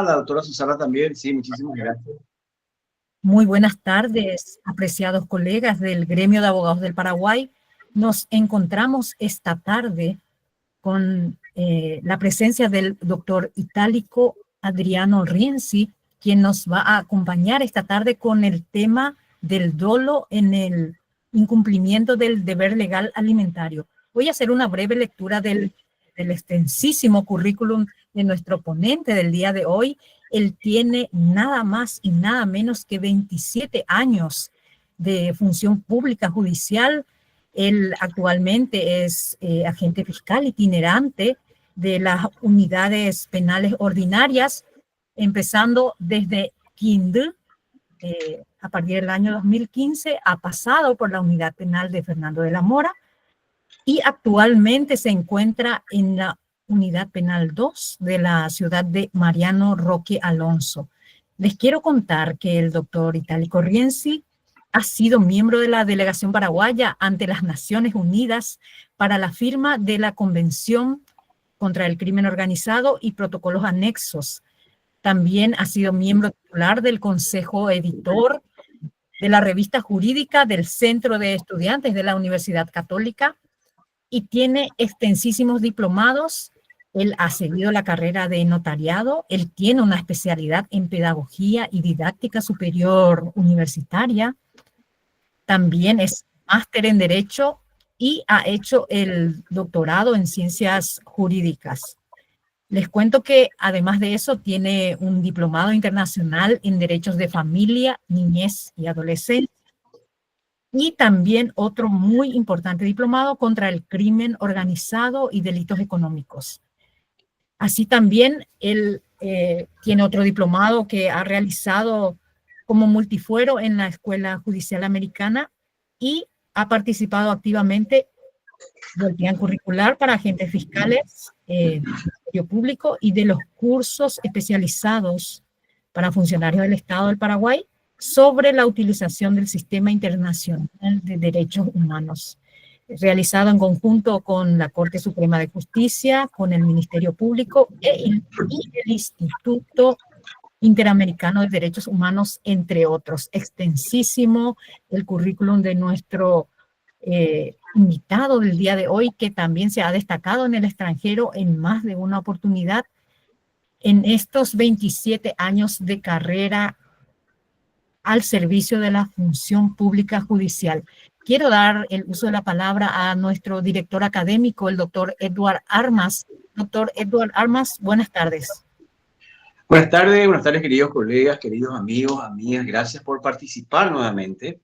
La doctora Susana también, sí, muchísimas gracias. Muy buenas tardes, apreciados colegas del Gremio de Abogados del Paraguay. Nos encontramos esta tarde con la presencia del doctor Itálico Adriano Rienzi, quien nos va a acompañar esta tarde con el tema del dolo en el incumplimiento del deber legal alimentario. Voy a hacer una breve lectura del extensísimo currículum de nuestro ponente del día de hoy. Él tiene nada más y nada menos que 27 años de función pública judicial. Él actualmente es agente fiscal itinerante de las unidades penales ordinarias, empezando desde Quindú, a partir del año 2015, ha pasado por la unidad penal de Fernando de la Mora y actualmente se encuentra en la unidad penal 2 de la ciudad de Mariano Roque Alonso. Les quiero contar que el doctor Itálico Rienzi ha sido miembro de la delegación paraguaya ante las Naciones Unidas para la firma de la Convención contra el Crimen Organizado y protocolos anexos. También ha sido miembro titular del Consejo Editor de la revista jurídica del Centro de Estudiantes de la Universidad Católica y tiene extensísimos diplomados. Él ha seguido la carrera de notariado, él tiene una especialidad en pedagogía y didáctica superior universitaria, también es máster en Derecho y ha hecho el doctorado en Ciencias Jurídicas. Les cuento que además de eso tiene un diplomado internacional en Derechos de Familia, Niñez y Adolescencia y también otro muy importante diplomado contra el crimen organizado y delitos económicos. Así también él tiene otro diplomado que ha realizado como multifuero en la Escuela Judicial Americana y ha participado activamente del plan curricular para agentes fiscales, Ministerio Público y de los cursos especializados para funcionarios del Estado del Paraguay sobre la utilización del Sistema Internacional de Derechos Humanos, realizado en conjunto con la Corte Suprema de Justicia, con el Ministerio Público y el Instituto Interamericano de Derechos Humanos, entre otros. Extensísimo el currículum de nuestro invitado del día de hoy, que también se ha destacado en el extranjero en más de una oportunidad en estos 27 años de carrera al servicio de la función pública judicial. Quiero dar el uso de la palabra a nuestro director académico, el doctor Edward Armas. Doctor Edward Armas, buenas tardes. Buenas tardes queridos colegas, queridos amigos, amigas, gracias por participar nuevamente.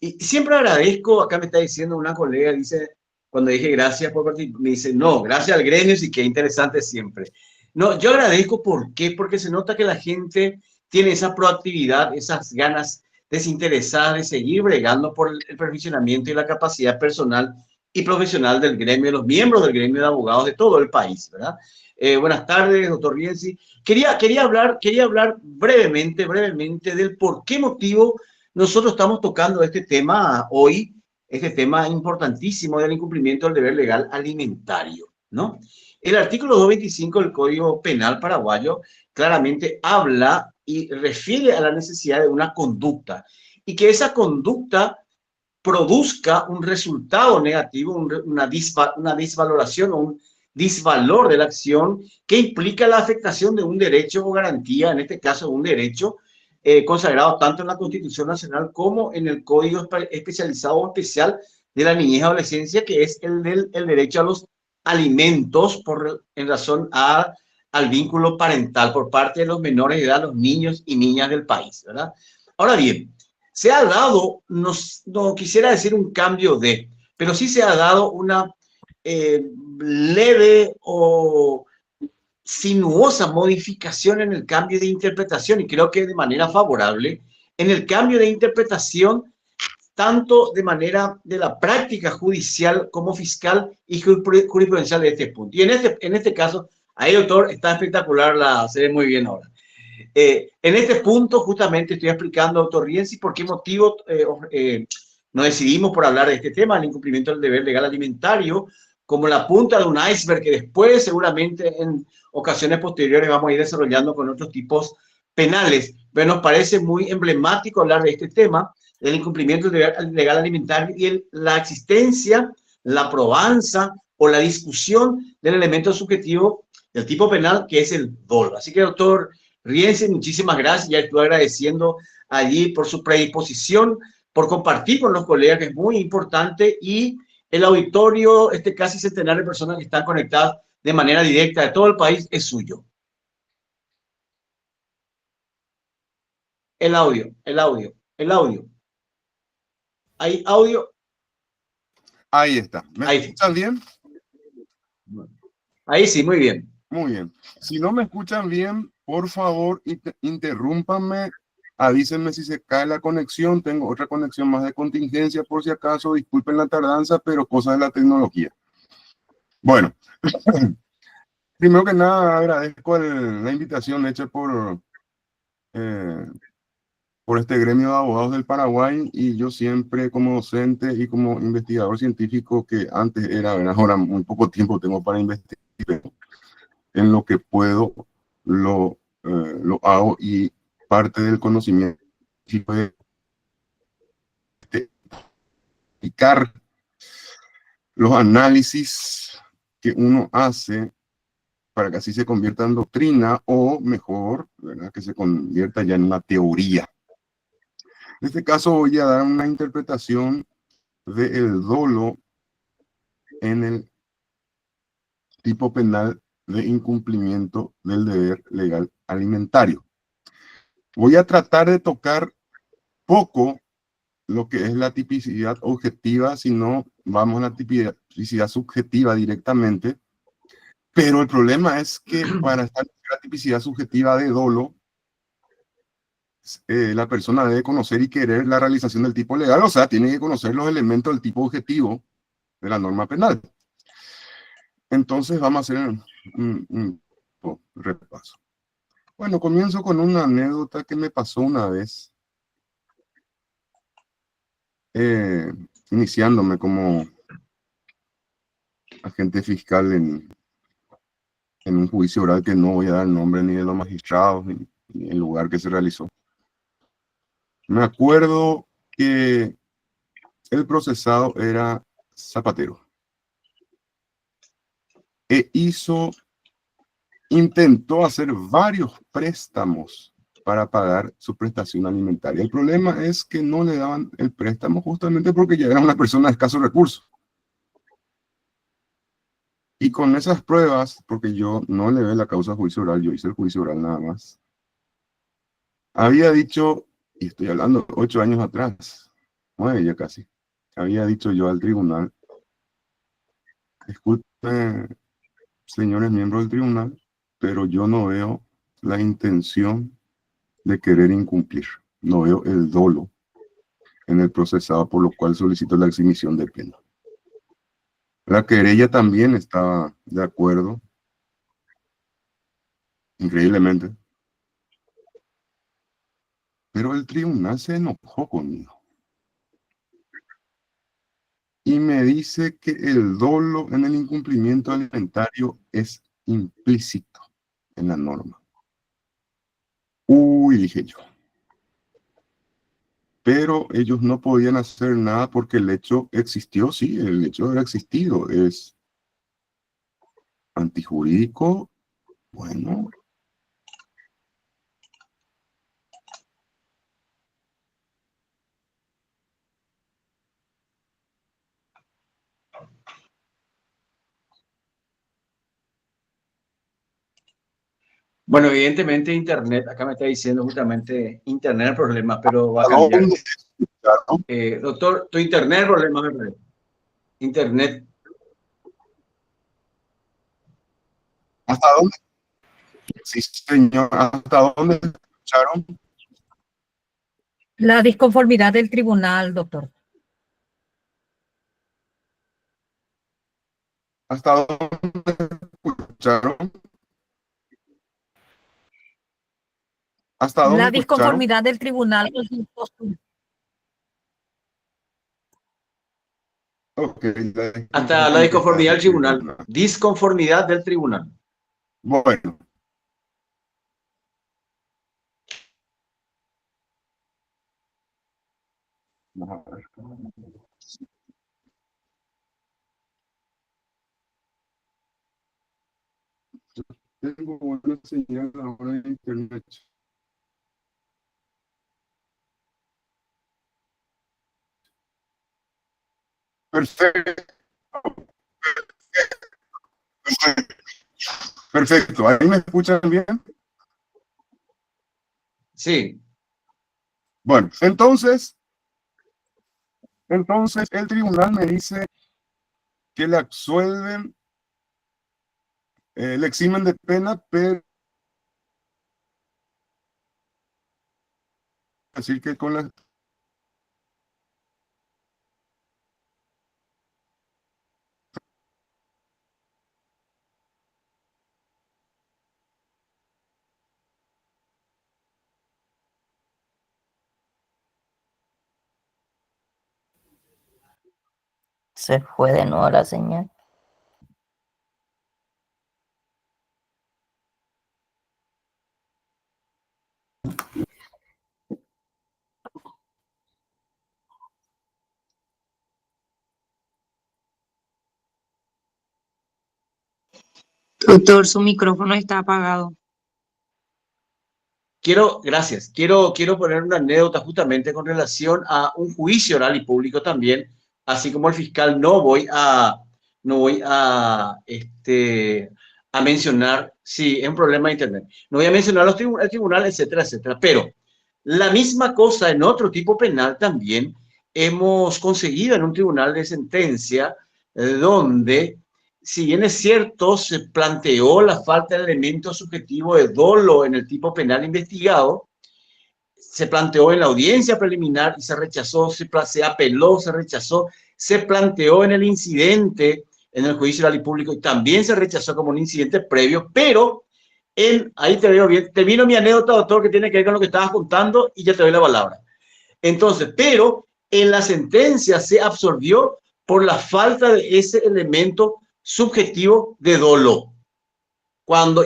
Y siempre agradezco, acá me está diciendo una colega, dice, cuando dije gracias por participar, me dice, no, gracias al gremio, sí, qué interesante siempre. No, yo agradezco, ¿por qué? Porque se nota que la gente tiene esa proactividad, esas ganas desinteresadas de seguir bregando por el perfeccionamiento y la capacidad personal y profesional del gremio, de los miembros del gremio de abogados de todo el país, ¿verdad? Buenas tardes, doctor Rienzi. Quería hablar brevemente del por qué motivo nosotros estamos tocando este tema hoy, este tema importantísimo del incumplimiento del deber legal alimentario, ¿no? El artículo 225 del Código Penal paraguayo claramente habla y refiere a la necesidad de una conducta y que esa conducta produzca un resultado negativo, una disvaloración o un disvalor de la acción que implica la afectación de un derecho o garantía, en este caso un derecho consagrado tanto en la Constitución Nacional como en el Código Especializado o Especial de la Niñez y Adolescencia, que es el derecho a los alimentos en razón al vínculo parental por parte de los menores de edad, los niños y niñas del país, ¿verdad? Ahora bien, se ha dado, no quisiera decir un cambio pero sí se ha dado una leve o sinuosa modificación en el cambio de interpretación, y creo que de manera favorable, en el cambio de interpretación, tanto de manera de la práctica judicial como fiscal y jurisprudencial de este punto. Y en este caso, ahí, doctor, está espectacular, se ve muy bien ahora. En este punto, justamente, estoy explicando, doctor Rienzi, por qué motivo nos decidimos por hablar de este tema, el incumplimiento del deber legal alimentario, como la punta de un iceberg que después seguramente en ocasiones posteriores vamos a ir desarrollando con otros tipos penales. Pero nos parece muy emblemático hablar de este tema, del incumplimiento legal alimentario y la existencia, la probanza o la discusión del elemento subjetivo del tipo penal que es el dolo. Así que, doctor Rienzi, muchísimas gracias. Ya estoy agradeciendo allí por su predisposición, por compartir con los colegas, que es muy importante, y el auditorio, este casi centenar de personas que están conectadas de manera directa de todo el país, es suyo. El audio, el audio, el audio. ¿Hay audio? Ahí está. ¿Me Ahí sí. escuchan bien? Ahí sí, muy bien. Muy bien. Si no me escuchan bien, por favor, interrúmpanme, avísenme si se cae la conexión. Tengo otra conexión más de contingencia por si acaso. Disculpen la tardanza, pero cosas de la tecnología. Bueno, primero que nada agradezco la invitación hecha por este gremio de abogados del Paraguay, y yo siempre como docente y como investigador científico, que antes era, ahora muy poco tiempo tengo para investigar, en lo que puedo lo hago, y parte del conocimiento es explicar los análisis que uno hace para que así se convierta en doctrina, o mejor, ¿verdad?, que se convierta ya en una teoría. En este caso voy a dar una interpretación del dolo en el tipo penal de incumplimiento del deber legal alimentario. Voy a tratar de tocar poco lo que es la tipicidad objetiva, si no vamos a la tipicidad subjetiva directamente, pero el problema es que para establecer la tipicidad subjetiva de dolo, la persona debe conocer y querer la realización del tipo legal, o sea, tiene que conocer los elementos del tipo objetivo de la norma penal. Entonces vamos a hacer un repaso. Bueno, comienzo con una anécdota que me pasó una vez, iniciándome como agente fiscal en un juicio oral, que no voy a dar nombre ni de los magistrados ni el lugar que se realizó. Me acuerdo que el procesado era zapatero e intentó hacer varios préstamos para pagar su prestación alimentaria. El problema es que no le daban el préstamo justamente porque ya era una persona de escasos recursos. Y con esas pruebas, porque yo no le ve la causa a juicio oral, yo hice el juicio oral nada más, había dicho, y estoy hablando 8 años atrás, 9 ya casi, había dicho yo al tribunal: disculpen, señores miembros del tribunal, pero yo no veo la intención de querer incumplir, no veo el dolo en el procesado, por lo cual solicito la exhibición de pena. La querella también estaba de acuerdo, increíblemente, pero el tribunal se enojó conmigo y me dice que el dolo en el incumplimiento alimentario es implícito en la norma. Uy, dije yo. Pero ellos no podían hacer nada porque el hecho existió, sí, el hecho era existido, es antijurídico. Bueno, Bueno, evidentemente Internet, acá me está diciendo justamente Internet el problema, pero va a ¿a cambiar. dónde escucharon? Doctor, tu Internet el problema, me parece. Internet. ¿Hasta dónde? Sí, señor, ¿hasta dónde escucharon? La disconformidad del tribunal, doctor. ¿Hasta dónde escucharon? ¿Hasta dónde La escucharon? disconformidad del tribunal con su postura. Ok, Hasta la disconformidad del tribunal. Disconformidad del tribunal. Bueno. Vamos a ver. Tengo buena señal ahora en internet. Perfecto. Perfecto. ¿Ahí me escuchan bien? Sí. Bueno, entonces el tribunal me dice que le absuelven, le eximen de pena, pero decir que con la Se fue de nuevo la señal. Doctor, su micrófono está apagado. Gracias. Quiero poner una anécdota justamente con relación a un juicio oral y público también, así como el fiscal no voy a mencionar, sí, es un problema de internet. No voy a mencionar el tribunal, etcétera, etcétera. Pero la misma cosa en otro tipo penal también hemos conseguido en un tribunal de sentencia donde, si bien es cierto, se planteó la falta de elemento subjetivo de dolo en el tipo penal investigado, se planteó en la audiencia preliminar y se rechazó, se apeló, se rechazó, se planteó en el incidente, en el juicio oral y público, y también se rechazó como un incidente previo, pero ahí te veo bien, termino mi anécdota, doctor, que tiene que ver con lo que estabas contando y ya te doy la palabra. Entonces, pero en la sentencia se absorbió por la falta de ese elemento subjetivo de dolo.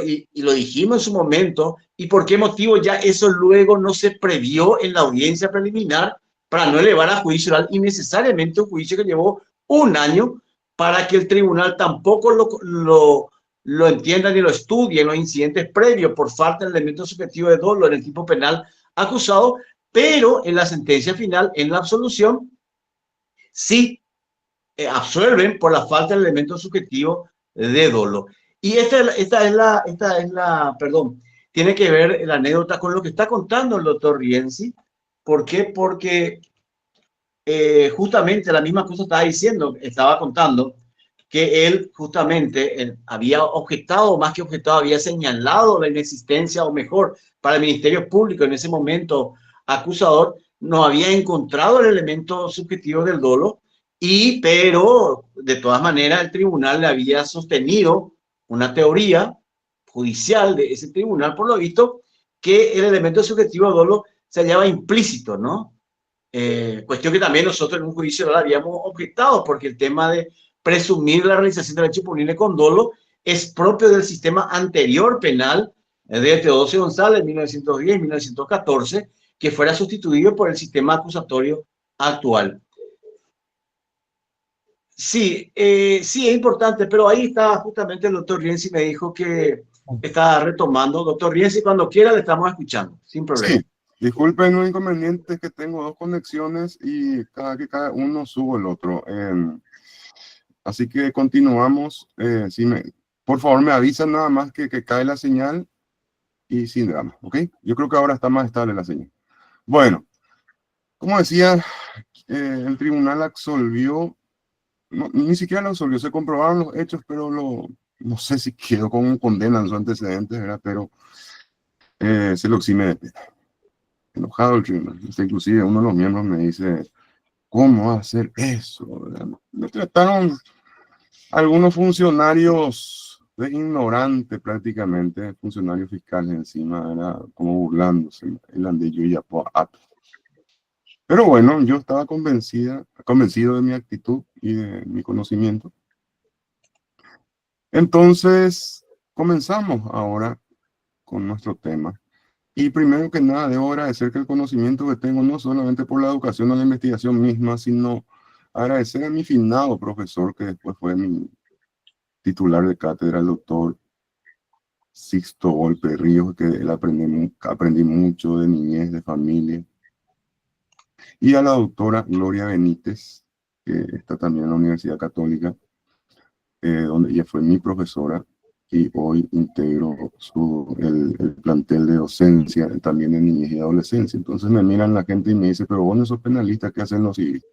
Y lo dijimos en su momento, ¿y por qué motivo ya eso luego no se previó en la audiencia preliminar para no elevar a juicio oral innecesariamente un juicio que llevó un año para que el tribunal tampoco lo entienda ni lo estudie en los incidentes previos por falta de elemento subjetivo de dolo en el tipo penal acusado, pero en la sentencia final, en la absolución, sí absuelven por la falta del elemento subjetivo de dolo. Y perdón, tiene que ver la anécdota con lo que está contando el doctor Rienzi. ¿Por qué? Porque justamente la misma cosa estaba contando que él justamente había objetado, más que objetado, había señalado la inexistencia, o mejor, para el Ministerio Público en ese momento acusador, no había encontrado el elemento subjetivo del dolo, pero de todas maneras el tribunal le había sostenido una teoría judicial de ese tribunal, por lo visto, que el elemento subjetivo del dolo se hallaba implícito, ¿no? Cuestión que también nosotros en un juicio oral habíamos objetado, porque el tema de presumir la realización del hecho punible con dolo es propio del sistema anterior penal de Teodosio González, 1910-1914, que fuera sustituido por el sistema acusatorio actual. Sí, sí, es importante, pero ahí está justamente el doctor Rienzi, me dijo que está retomando. Doctor Rienzi, cuando quiera le estamos escuchando, sin problema. Sí, disculpen los inconvenientes que tengo dos conexiones y cada uno subo el otro. Así que continuamos. Por favor, me avisan nada más que cae la señal y sin drama, ¿ok? Yo creo que ahora está más estable la señal. Bueno, como decía, el tribunal absolvió, ni siquiera lo absolvió, se comprobaron los hechos, pero no sé si quedó con condena en sus antecedentes, ¿verdad? Pero se lo exime de pena. Enojado el tribunal. Inclusive uno de los miembros me dice, ¿cómo hacer eso? ¿Verdad? Me trataron algunos funcionarios de ignorante prácticamente, funcionarios fiscales encima, era como burlándose, el andillo y ato. Pero bueno, yo estaba convencido de mi actitud y de mi conocimiento. Entonces, comenzamos ahora con nuestro tema. Y primero que nada, debo agradecer que el conocimiento que tengo no solamente por la educación o la investigación misma, sino agradecer a mi finado profesor, que después fue mi titular de cátedra, el doctor Sixto Volpe Ríos, que él aprendí mucho de niñez, de familia. Y a la doctora Gloria Benítez, que está también en la Universidad Católica, donde ella fue mi profesora y hoy integro el plantel de docencia también de niñez y adolescencia. Entonces me miran la gente y me dice, pero vos no sos penalista, ¿qué hacen los civiles?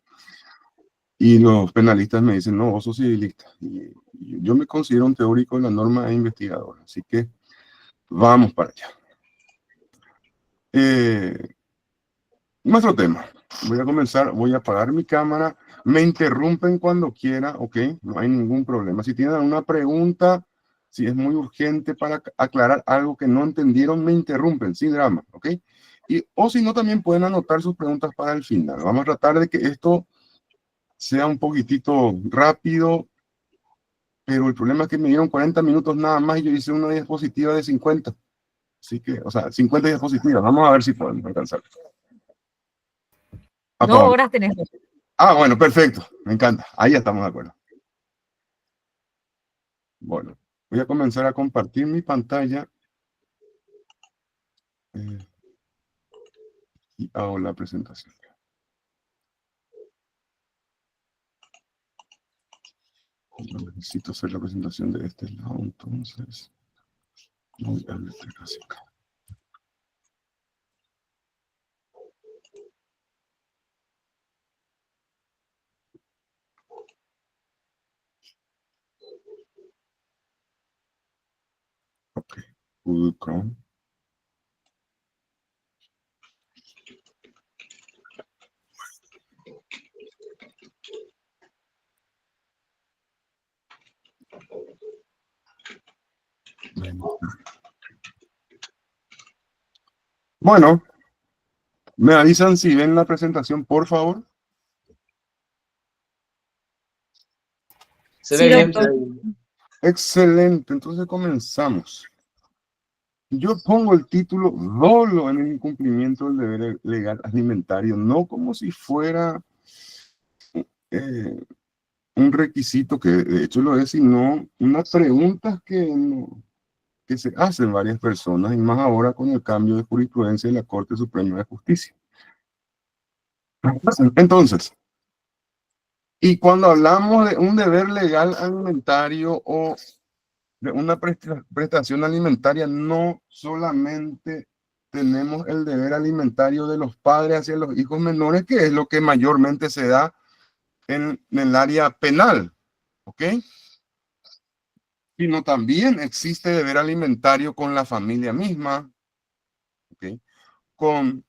Y los penalistas me dicen, no, vos sos civilista. Y yo me considero un teórico de la norma e investigador, así que vamos para allá. Nuestro tema. Voy a comenzar, voy a apagar mi cámara. Me interrumpen cuando quiera, ¿ok? No hay ningún problema. Si tienen alguna pregunta, si es muy urgente para aclarar algo que no entendieron, me interrumpen, sin drama, ¿ok? O si no, también pueden anotar sus preguntas para el final. Vamos a tratar de que esto sea un poquitito rápido, pero el problema es que me dieron 40 minutos nada más y yo hice una diapositiva de 50. Así que, o sea, 50 diapositivas. Vamos a ver si podemos alcanzar. 2 horas tenés. Ah, bueno, perfecto. Me encanta. Ahí ya estamos de acuerdo. Bueno, voy a comenzar a compartir mi pantalla. Y hago la presentación. Yo necesito hacer la presentación de este lado, entonces voy a meter así acá. Ok, Google Chrome. Bueno, me avisan si ven la presentación, por favor. Se Sí, ve bien, doctor. se ve bien. Excelente, entonces comenzamos. Yo pongo el título dolo en el incumplimiento del deber legal alimentario, no como si fuera un requisito que de hecho lo es, sino unas preguntas que se hacen varias personas, y más ahora con el cambio de jurisprudencia de la Corte Suprema de Justicia. Entonces, y cuando hablamos de un deber legal alimentario o de una prestación alimentaria, no solamente tenemos el deber alimentario de los padres hacia los hijos menores, que es lo que mayormente se da en el área penal, ¿ok? Sino también existe deber alimentario con la familia misma, ¿ok? Con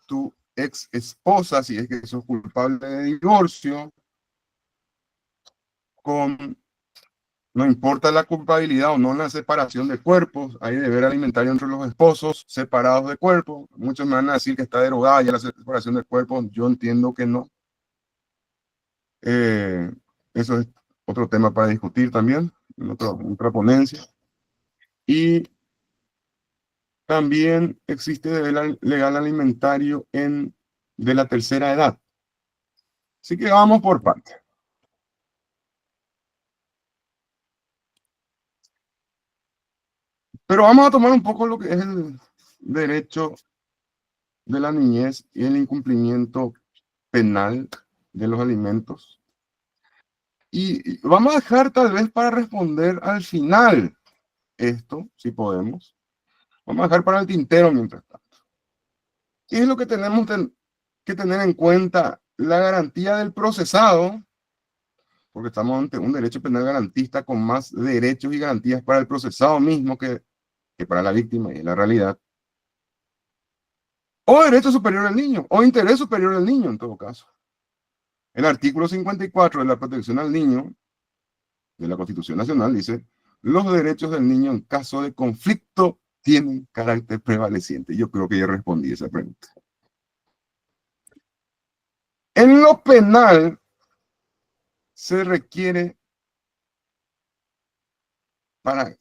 tu ex esposa, si es que sos culpable de divorcio, con, no importa la culpabilidad o no la separación de cuerpos, hay deber alimentario entre los esposos separados de cuerpo. Muchos me van a decir que está derogada ya la separación de cuerpos, yo entiendo que no. Eso es otro tema para discutir también, en otra ponencia. Y también existe deber legal alimentario de la tercera edad. Así que vamos por partes. Pero vamos a tomar un poco lo que es el derecho de la niñez y el incumplimiento penal de los alimentos. Y vamos a dejar tal vez para responder al final esto, si podemos. Vamos a dejar para el tintero mientras tanto. ¿Qué es lo que tenemos que tener en cuenta? La garantía del procesado, porque estamos ante un derecho penal garantista con más derechos y garantías para el procesado mismo que para la víctima, y es la realidad. O derecho superior al niño, o interés superior al niño en todo caso. El artículo 54 de la protección al niño de la Constitución Nacional dice: los derechos del niño en caso de conflicto tienen carácter prevaleciente. Yo creo que ya respondí esa pregunta. En lo penal se requiere, para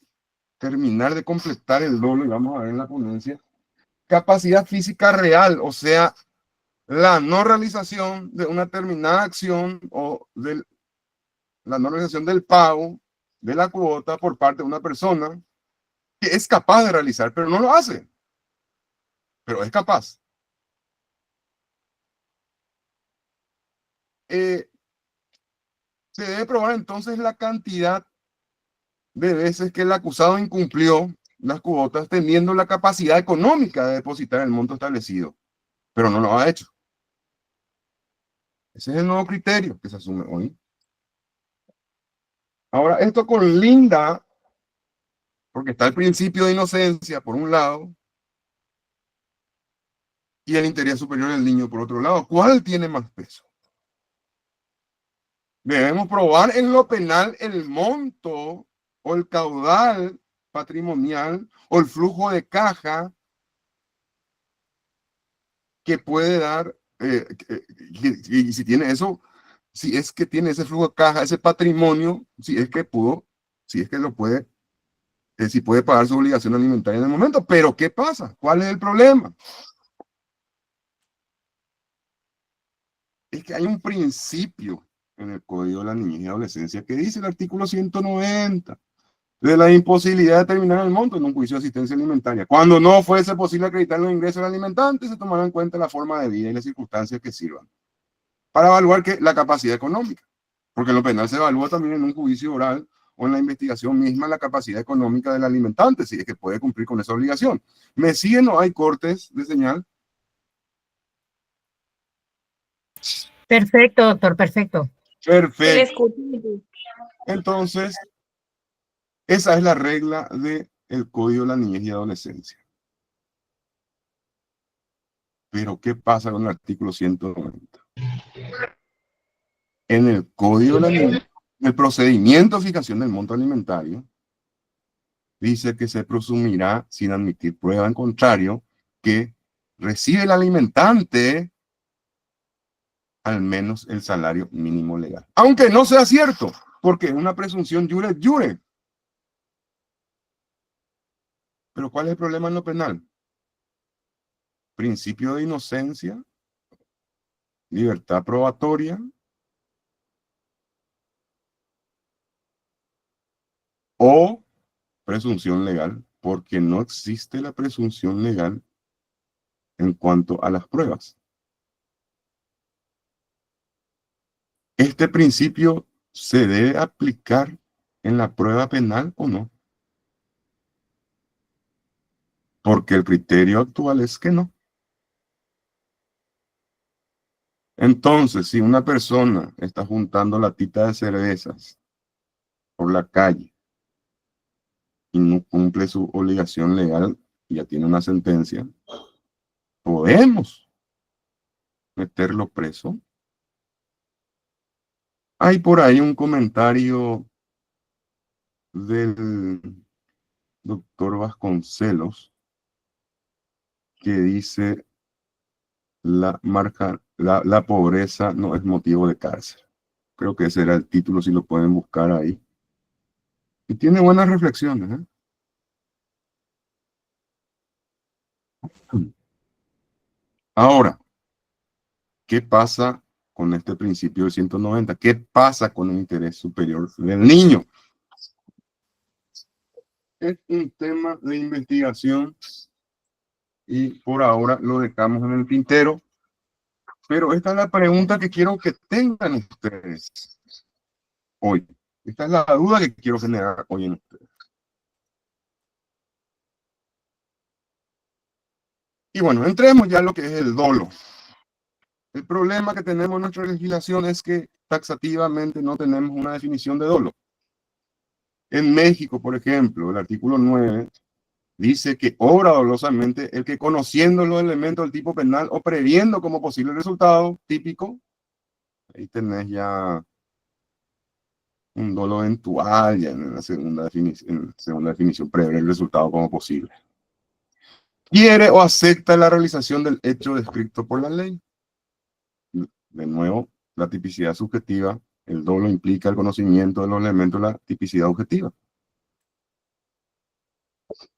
terminar de completar el dolo, y vamos a ver en la ponencia, capacidad física real, o sea, la no realización de una determinada acción o de la no realización del pago de la cuota por parte de una persona que es capaz de realizar, pero no lo hace, pero es capaz. Se debe probar entonces la cantidad de veces que el acusado incumplió las cuotas teniendo la capacidad económica de depositar el monto establecido, pero no lo ha hecho. Ese es el nuevo criterio que se asume hoy. Ahora, esto colinda, porque está el principio de inocencia por un lado y el interés superior del niño por otro lado. ¿Cuál tiene más peso? Debemos probar en lo penal el monto o el caudal patrimonial o el flujo de caja que puede dar, y si tiene eso, si es que tiene ese flujo de caja, ese patrimonio, si es que pudo, si es que lo puede, si puede pagar su obligación alimentaria en el momento. Pero ¿qué pasa? ¿Cuál es el problema? Es que hay un principio en el Código de la Niñez y Adolescencia que dice el artículo 190 de la imposibilidad de determinar el monto en un juicio de asistencia alimentaria. Cuando no fuese posible acreditar los ingresos del alimentante, se tomará en cuenta la forma de vida y las circunstancias que sirvan para evaluar la capacidad económica, porque en lo penal se evalúa también en un juicio oral o en la investigación misma la capacidad económica del alimentante, si es que puede cumplir con esa obligación. ¿Me siguen o hay cortes de señal? Perfecto, doctor, perfecto. Perfecto. Entonces, esa es la regla del Código de la Niñez y Adolescencia. Pero, ¿qué pasa con el artículo 190? En el Código de la Niñez, el procedimiento de fijación del monto alimentario, dice que se presumirá, sin admitir prueba en contrario, que recibe el alimentante al menos el salario mínimo legal. Aunque no sea cierto, porque es una presunción jure jure. Pero ¿cuál es el problema en lo penal? Principio de inocencia, libertad probatoria, o presunción legal, porque no existe la presunción legal en cuanto a las pruebas. ¿Este principio se debe aplicar en la prueba penal o no? Porque el criterio actual es que no. Entonces, si una persona está juntando latita de cervezas por la calle y no cumple su obligación legal, ya tiene una sentencia, podemos meterlo preso. Hay por ahí un comentario del doctor Vasconcelos que dice la pobreza no es motivo de cárcel. Creo que ese era el título, si lo pueden buscar ahí. Y tiene buenas reflexiones, ¿eh? Ahora, ¿qué pasa con este principio del 190? ¿Qué pasa con el interés superior del niño? Es un tema de investigación y por ahora lo dejamos en el tintero. Pero esta es la pregunta que quiero que tengan ustedes hoy. Esta es la duda que quiero generar hoy en ustedes. Y bueno, entremos ya en lo que es el dolo. El problema que tenemos en nuestra legislación es que taxativamente no tenemos una definición de dolo. En México, por ejemplo, el artículo 9 dice que obra dolosamente el que, conociendo los elementos del tipo penal o previendo como posible resultado típico, ahí tenés ya un dolo eventual, ya en la segunda definición, prevé el resultado como posible. Quiere o acepta la realización del hecho descrito por la ley. De nuevo, la tipicidad subjetiva, el dolo implica el conocimiento de los elementos de la tipicidad objetiva.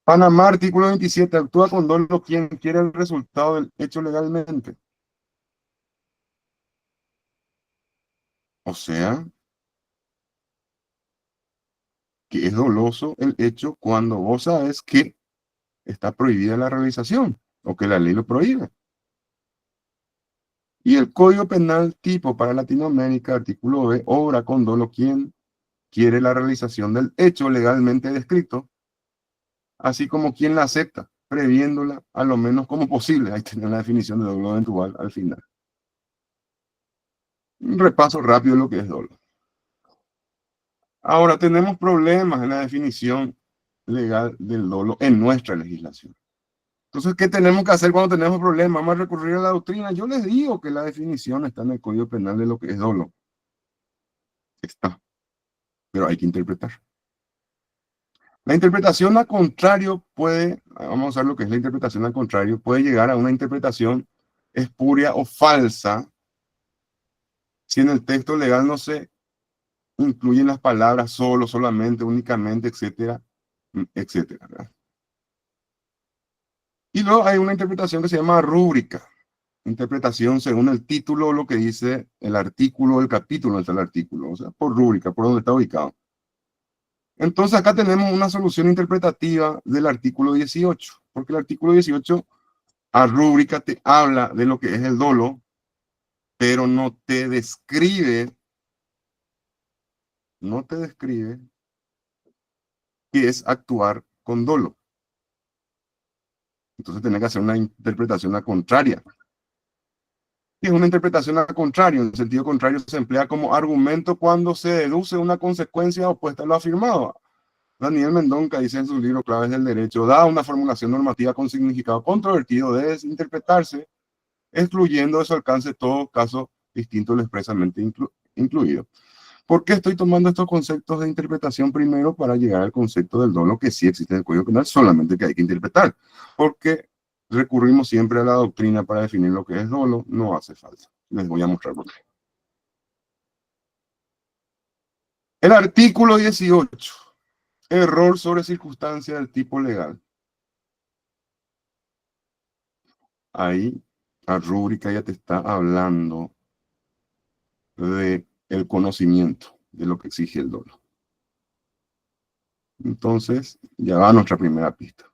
Panamá, artículo 27, actúa con dolo quien quiere el resultado del hecho legalmente. O sea, que es doloso el hecho cuando vos sabes que está prohibida la realización o que la ley lo prohíbe. Y el Código Penal tipo para Latinoamérica, artículo B, obra con dolo quien quiere la realización del hecho legalmente descrito, así como quien la acepta, previéndola a lo menos como posible. Ahí tenemos la definición de dolo eventual al final. Un repaso rápido de lo que es dolo. Ahora, tenemos problemas en la definición legal del dolo en nuestra legislación. Entonces, ¿qué tenemos que hacer cuando tenemos problemas? Vamos a recurrir a la doctrina. Yo les digo que la definición está en el Código Penal de lo que es dolo. Está. Pero hay que interpretar. La interpretación al contrario puede, vamos a usar lo que es la interpretación al contrario, puede llegar a una interpretación espuria o falsa si en el texto legal no se incluyen las palabras solo, solamente, únicamente, etcétera, etcétera, ¿verdad? Y luego hay una interpretación que se llama rúbrica. Interpretación según el título o lo que dice el artículo del capítulo donde está el artículo, o sea, por rúbrica, por donde está ubicado. Entonces acá tenemos una solución interpretativa del artículo 18, porque el artículo 18 a rúbrica te habla de lo que es el dolo, pero no te describe qué es actuar con dolo. Entonces tenés que hacer una interpretación a contraria. Y es una interpretación al contrario. En el sentido contrario se emplea como argumento cuando se deduce una consecuencia opuesta a lo afirmado. Daniel Mendonca dice en su libro Claves del Derecho, da una formulación normativa con significado controvertido debe interpretarse, excluyendo de su alcance todo caso distinto lo expresamente incluido. ¿Por qué estoy tomando estos conceptos de interpretación primero para llegar al concepto del dolo que sí existe en el Código Penal, solamente que hay que interpretar? Porque recurrimos siempre a la doctrina para definir lo que es dolo, no hace falta. Les voy a mostrar por qué. El artículo 18. Error sobre circunstancia del tipo legal. Ahí, la rúbrica ya te está hablando de el conocimiento de lo que exige el dolo. Entonces, ya va nuestra primera pista.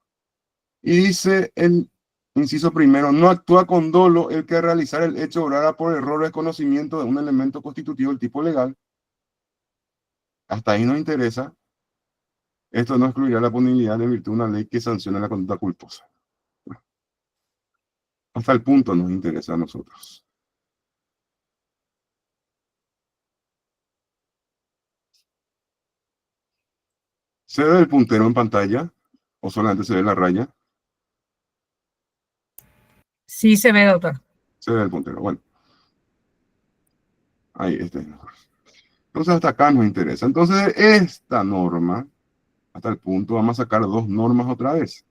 Y dice el inciso primero, no actúa con dolo el que realizar el hecho obrara por error o desconocimiento de un elemento constitutivo del tipo legal. Hasta ahí nos interesa. Esto no excluirá la punibilidad en virtud de una ley que sancione la conducta culposa. Hasta el punto nos interesa a nosotros. ¿Se ve el puntero en pantalla? ¿O solamente se ve la raya? Sí se ve, doctor. Se ve el puntero. Bueno. Ahí está. Entonces hasta acá nos interesa. Entonces esta norma, hasta el punto, vamos a sacar dos normas otra vez.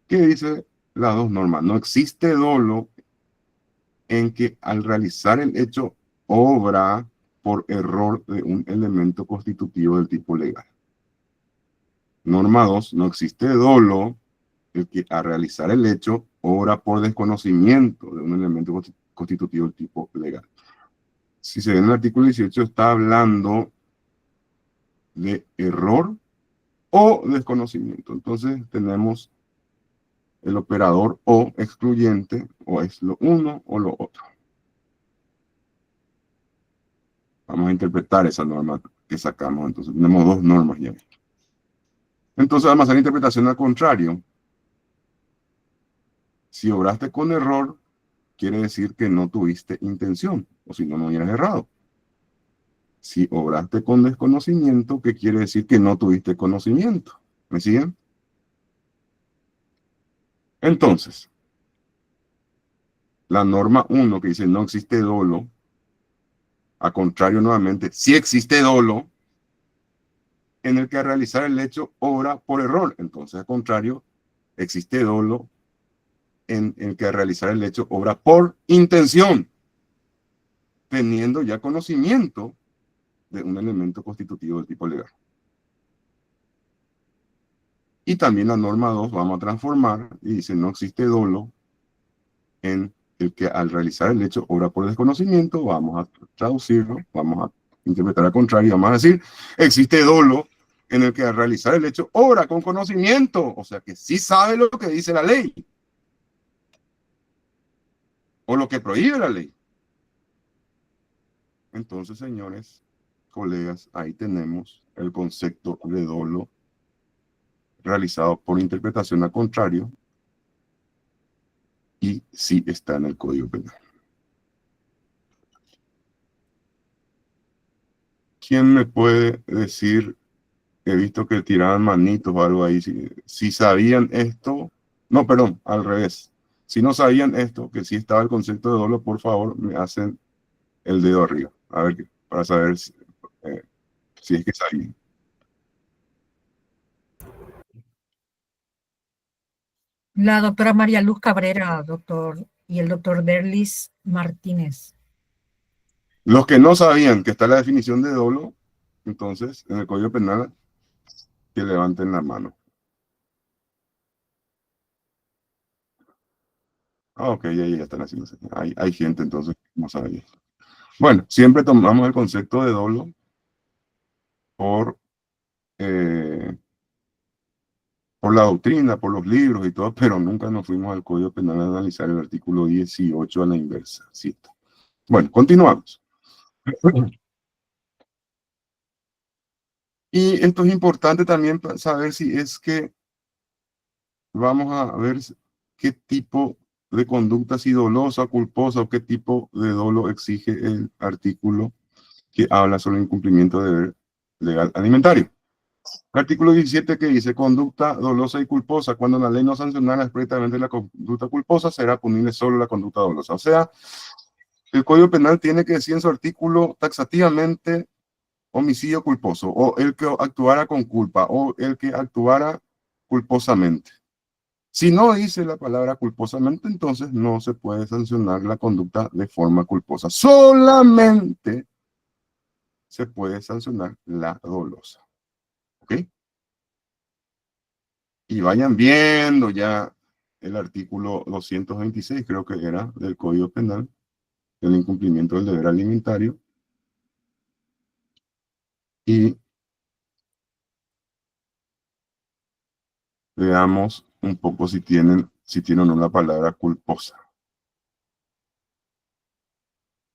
¿Qué dice las dos normas? No existe dolo en que al realizar el hecho obra por error de un elemento constitutivo del tipo legal. Norma 2, no existe dolo el que al realizar el hecho obra por desconocimiento de un elemento constitutivo del tipo legal. Si se ve en el artículo 18, está hablando de error o desconocimiento. Entonces tenemos el operador o excluyente, o es lo uno o lo otro. Vamos a interpretar esa norma que sacamos. Entonces tenemos dos normas ya. Entonces vamos a hacer interpretación al contrario. Si obraste con error, quiere decir que no tuviste intención, o si no, no hubieras errado. Si obraste con desconocimiento, ¿qué quiere decir? Que no tuviste conocimiento. ¿Me siguen? Entonces, la norma 1 que dice no existe dolo, a contrario nuevamente, sí existe dolo, en el que al realizar el hecho obra por error. Entonces, al contrario, existe dolo en el que al realizar el hecho obra por intención. teniendo ya conocimiento de un elemento constitutivo de tipo legal. Y también la norma 2 vamos a transformar y dice no existe dolo en el que al realizar el hecho obra por desconocimiento. Vamos a traducirlo, vamos a interpretar al contrario, vamos a decir existe dolo en el que al realizar el hecho obra con conocimiento, o sea que sí sabe lo que dice la ley o lo que prohíbe la ley. Entonces, señores, colegas, ahí tenemos el concepto de dolo realizado por interpretación al contrario y sí está en el Código Penal. ¿Quién me puede decir? He visto que tiraban manitos o algo ahí. Si sabían esto, no, perdón, al revés. Si no sabían esto, que sí estaba el concepto de dolo, por favor, me hacen el dedo arriba. A ver, para saber si es que sabían. La doctora María Luz Cabrera, doctor, y el doctor Derlis Martínez. Los que no sabían que está la definición de dolo, entonces, en el Código Penal, que levanten la mano. Ah, ok, ya están haciendo. Hay gente entonces que no sabía. Bueno, siempre tomamos el concepto de dolo por la doctrina, por los libros y todo, pero nunca nos fuimos al Código Penal a analizar el artículo 18 a la inversa. ¿Sí? Bueno, continuamos. Y esto es importante también para saber si es que vamos a ver qué tipo de conducta, si dolosa, culposa, o qué tipo de dolo exige el artículo que habla sobre el incumplimiento de deber legal alimentario. Artículo 17 que dice conducta dolosa y culposa. Cuando la ley no sancionara expresamente la conducta culposa, será punible solo la conducta dolosa. O sea, el Código Penal tiene que decir en su artículo taxativamente homicidio culposo, o el que actuara con culpa, o el que actuara culposamente. Si no dice la palabra culposamente, entonces no se puede sancionar la conducta de forma culposa. Solamente se puede sancionar la dolosa. ¿Ok? Y vayan viendo ya el artículo 226, creo que era, del Código Penal, del incumplimiento del deber alimentario. Y veamos un poco si tienen o no la palabra culposa.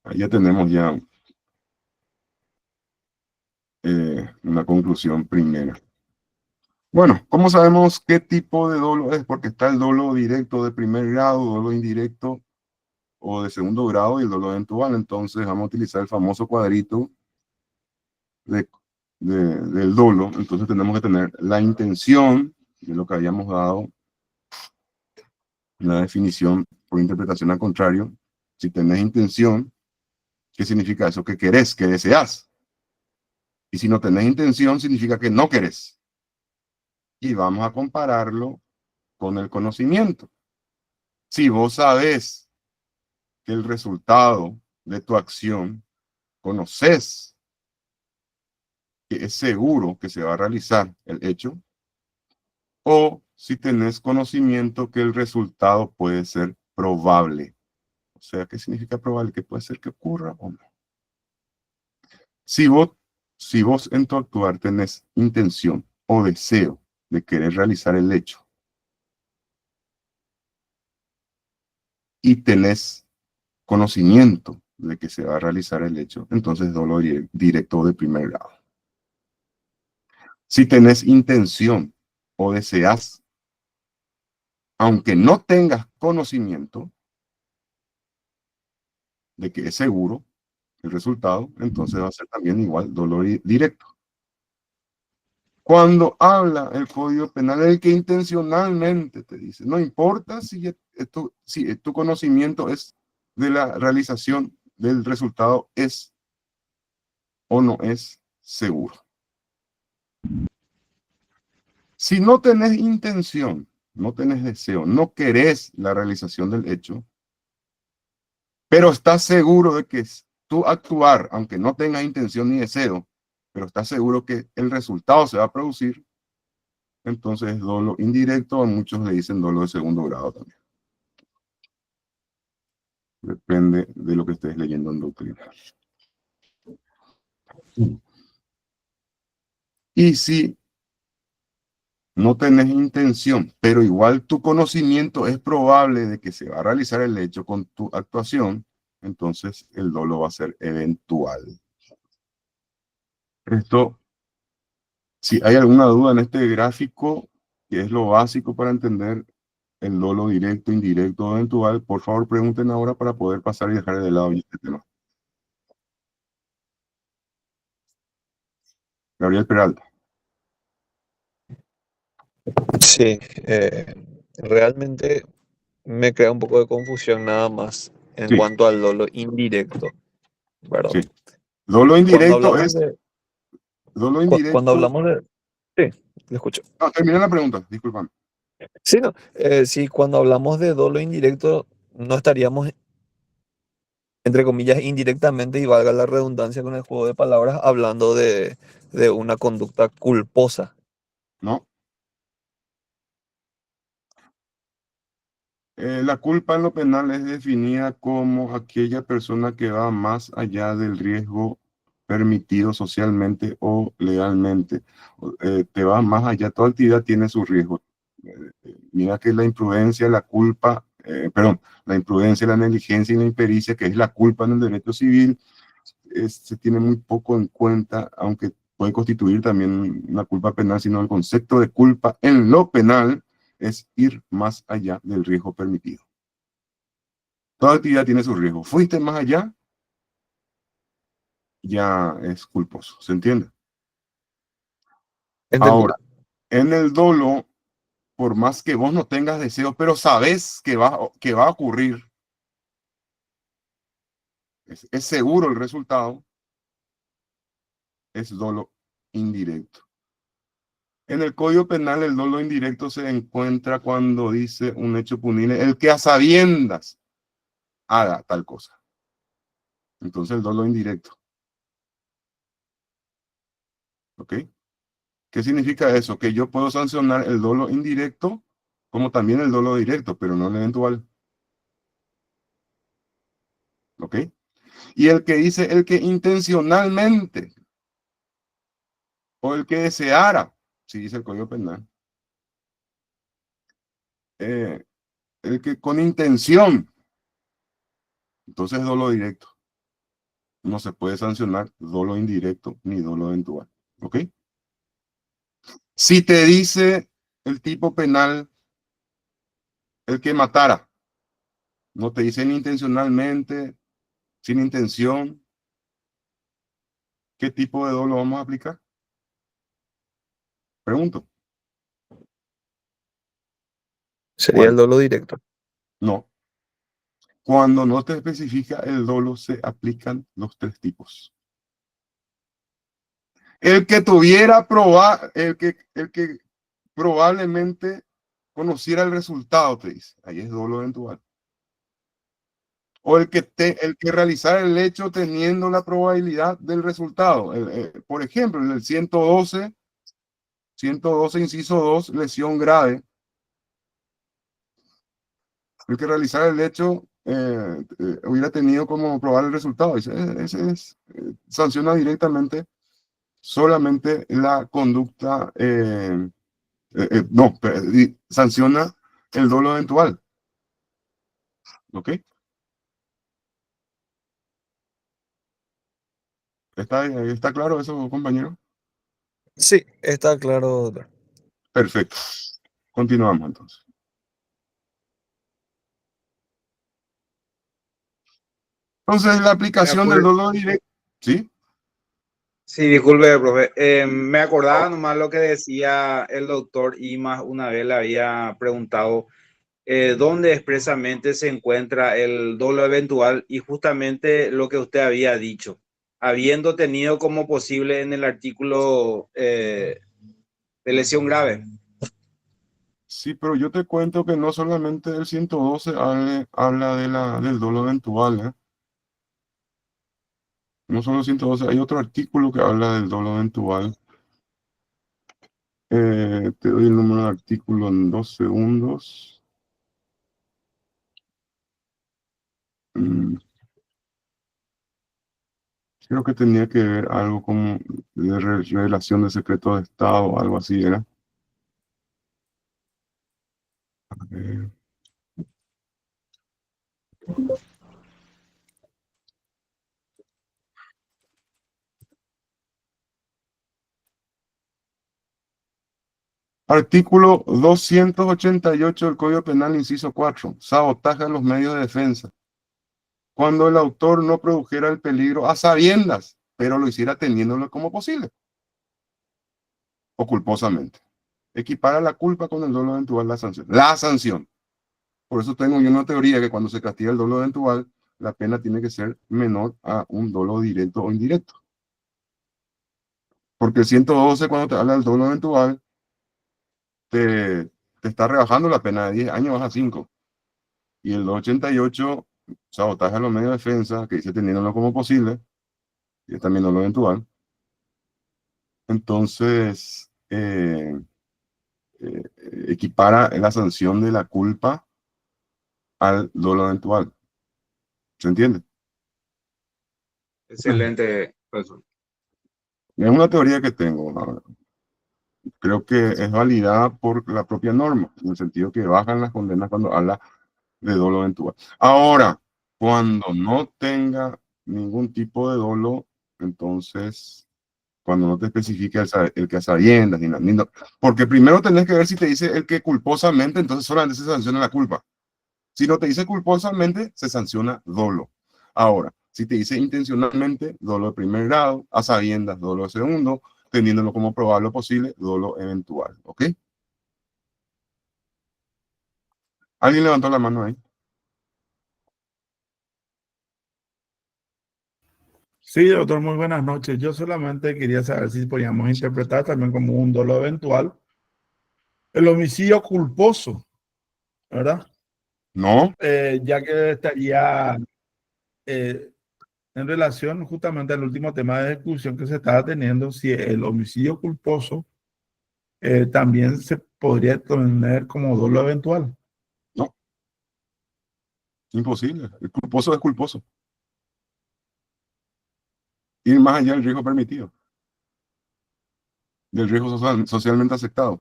Ahí ya tenemos ya una conclusión primera. Bueno, ¿cómo sabemos qué tipo de dolo es? Porque está el dolo directo de primer grado, dolo indirecto o de segundo grado y el dolo eventual. Entonces vamos a utilizar el famoso cuadrito del dolo. Entonces tenemos que tener la intención, de lo que habíamos dado en la definición por interpretación al contrario. Si tenés intención, ¿qué significa eso? Que querés, que deseas. Y si no tenés intención, significa que no querés. Y vamos a compararlo con el conocimiento. Si vos sabés que el resultado de tu acción, conoces que es seguro que se va a realizar el hecho, o si tenés conocimiento que el resultado puede ser probable. O sea, ¿qué significa probable? Que puede ser que ocurra o no. Si vos en tu actuar tenés intención o deseo de querer realizar el hecho y tenés conocimiento de que se va a realizar el hecho, entonces dolo directo de primer grado. Si tenés intención o deseas, aunque no tengas conocimiento de que es seguro el resultado, entonces va a ser también igual dolo directo. Cuando habla el Código Penal, el que intencionalmente te dice, no importa si tu conocimiento es de la realización del resultado es o no es seguro. Si no tenés intención, no tenés deseo, no querés la realización del hecho, pero estás seguro de que tú actuar, aunque no tengas intención ni deseo, pero estás seguro que el resultado se va a producir, entonces es dolo indirecto, a muchos le dicen dolo de segundo grado también. Depende de lo que estés leyendo en doctrina. Y si no tenés intención, pero igual tu conocimiento es probable de que se va a realizar el hecho con tu actuación, entonces el dolo va a ser eventual. Esto, si hay alguna duda en este gráfico, que es lo básico para entender el dolo directo, indirecto o eventual, por favor pregunten ahora para poder pasar y dejar de lado este tema. Gabriel Peralta. Sí, realmente me crea un poco de confusión nada más en Sí, cuanto al dolo indirecto, ¿verdad? sí. Dolo Cuando indirecto hablamos es, de, dolo cuando indirecto, hablamos de, sí, le escucho. no, termina la pregunta, disculpame. Sí, no, sí, cuando hablamos de dolo indirecto, no estaríamos, entre comillas, indirectamente, y valga la redundancia con el juego de palabras, hablando de una conducta culposa. No. La culpa en lo penal es definida como aquella persona que va más allá del riesgo permitido socialmente o legalmente. Te va más allá, toda actividad tiene su riesgo. Mira que la imprudencia, la culpa, perdón, la imprudencia, la negligencia y la impericia, que es la culpa en el derecho civil, se tiene muy poco en cuenta, aunque puede constituir también una culpa penal, sino el concepto de culpa en lo penal es ir más allá del riesgo permitido. Toda actividad tiene su riesgo. Fuiste más allá, ya es culposo. ¿Se entiende? Entendido. Ahora, en el dolo, por más que vos no tengas deseo, pero sabes que va a ocurrir, es seguro el resultado, es dolo indirecto. En el Código Penal, el dolo indirecto se encuentra cuando dice un hecho punible, el que a sabiendas haga tal cosa. Entonces, el dolo indirecto. ¿Ok? ¿Qué significa eso? Que yo puedo sancionar el dolo indirecto como también el dolo directo, pero no el eventual. ¿Ok? Y el que dice el que intencionalmente o el que deseara, si dice el Código Penal, el que con intención, entonces es dolo directo. No se puede sancionar dolo indirecto ni dolo eventual. ¿Ok? Si te dice el tipo penal el que matara, no te dice ni intencionalmente, sin intención, ¿qué tipo de dolo vamos a aplicar? Pregunto. Sería el ¿Cuál? dolo directo. No. Cuando no te especifica el dolo, se aplican los tres tipos. El que tuviera el que probablemente conociera el resultado, te dice. Ahí es dolo eventual. O el que realizara el hecho teniendo la probabilidad del resultado. Por ejemplo, en el 112, inciso 2, lesión grave. El que realizara el hecho hubiera tenido como probable el resultado. Sanciona directamente solamente la conducta, no, sanciona el dolo eventual. ¿Ok? ¿Está claro eso, compañero? Sí, está claro, doctor. Perfecto. Continuamos entonces. Entonces, la Me aplicación del acuerdo, dolo directo, ¿sí? sí, disculpe, profe. Me acordaba nomás lo que decía el doctor Imas una vez le había preguntado dónde expresamente se encuentra el dolo eventual y justamente lo que usted había dicho, habiendo tenido como posible en el artículo de lesión grave. Sí, pero yo te cuento que no solamente el 112 habla del dolo eventual, ¿eh? No solo 112, hay otro artículo que habla del dolo eventual. Te doy el número de artículo en 2 segundos. Creo que tenía que ver algo como de revelación de secreto de Estado o algo así era. A ver. Artículo 288 del Código Penal, inciso 4. Sabotaje a los medios de defensa. Cuando el autor no produjera el peligro a sabiendas, pero lo hiciera teniéndolo como posible o culposamente. Equipara la culpa con el dolo eventual la sanción. La sanción. Por eso tengo yo una teoría que cuando se castiga el dolo eventual, la pena tiene que ser menor a un dolo directo o indirecto. Porque el 112, cuando te habla del dolo eventual, te está rebajando la pena de 10 años a 5. Y el 288, sabotaje a los medios de defensa, que dice teniéndolo como posible, y es también dolo eventual. Entonces, equipara la sanción de la culpa al dolo eventual. ¿Se entiende? Excelente, profesor. Es una teoría que tengo. ¿No? Creo que es validada por la propia norma, en el sentido que bajan las condenas cuando habla de dolo eventual. Ahora, cuando no tenga ningún tipo de dolo, entonces, cuando no te especifica el que a sabiendas, porque primero tenés que ver si te dice el que culposamente, entonces solamente se sanciona la culpa. Si no te dice culposamente, se sanciona dolo. Ahora, si te dice intencionalmente, dolo de primer grado, a sabiendas, dolo de segundo, teniéndolo como probable posible, dolo eventual. ¿Ok? ¿Alguien levantó la mano ahí? Sí, doctor, muy buenas noches. Yo solamente quería saber si podíamos interpretar también como un dolo eventual el homicidio culposo, ¿verdad? No, Ya que estaría eh, en relación justamente al último tema de discusión que se estaba teniendo, si el homicidio culposo también se podría tener como dolo eventual. no, imposible. El culposo es culposo. Ir más allá del riesgo permitido, del riesgo socialmente aceptado.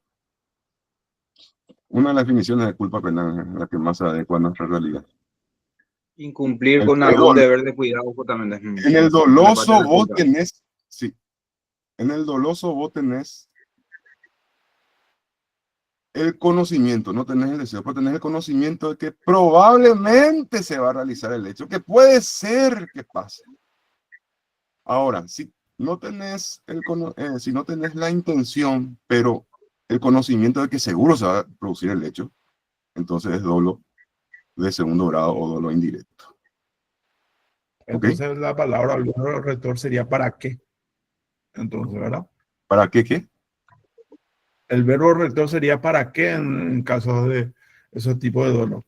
Una de las definiciones de culpa penal es la que más se adecua a nuestra realidad. Incumplir El con algún deber de cuidado justamente. En el En la parte de doloso la vos culpa. tenés, sí, en el doloso vos tenés el conocimiento, no tenés el deseo, pero tenés el conocimiento de que probablemente se va a realizar el hecho, que puede ser que pase. Ahora, si no tenés, si no tenés la intención, pero el conocimiento de que seguro se va a producir el hecho, entonces es dolo de segundo grado o dolo indirecto. ¿Ok? Entonces la palabra al verbo rector sería ¿para qué? Entonces, ¿verdad? ¿Para qué qué? El verbo rector sería ¿para qué en casos de esos tipos de dolo?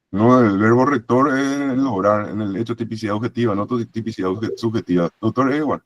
No, el verbo rector es en el obrar, en el hecho tipicidad objetiva, no tipicidad subjetiva. Doctor, es igual.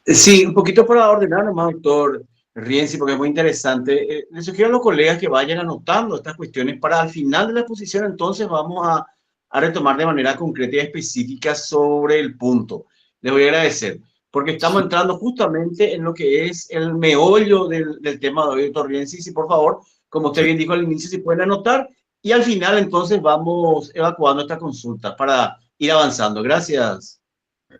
Sí, un poquito para ordenar nomás, doctor Rienzi, porque es muy interesante. Les sugiero a los colegas que vayan anotando estas cuestiones para al final de la exposición, entonces vamos a retomar de manera concreta y específica sobre el punto. Les voy a agradecer, porque estamos entrando justamente en lo que es el meollo del tema de hoy, doctor Rienzi. Si por favor, como usted Sí, bien dijo al inicio, si pueden anotar, y al final entonces vamos evacuando esta consulta para ir avanzando. Gracias.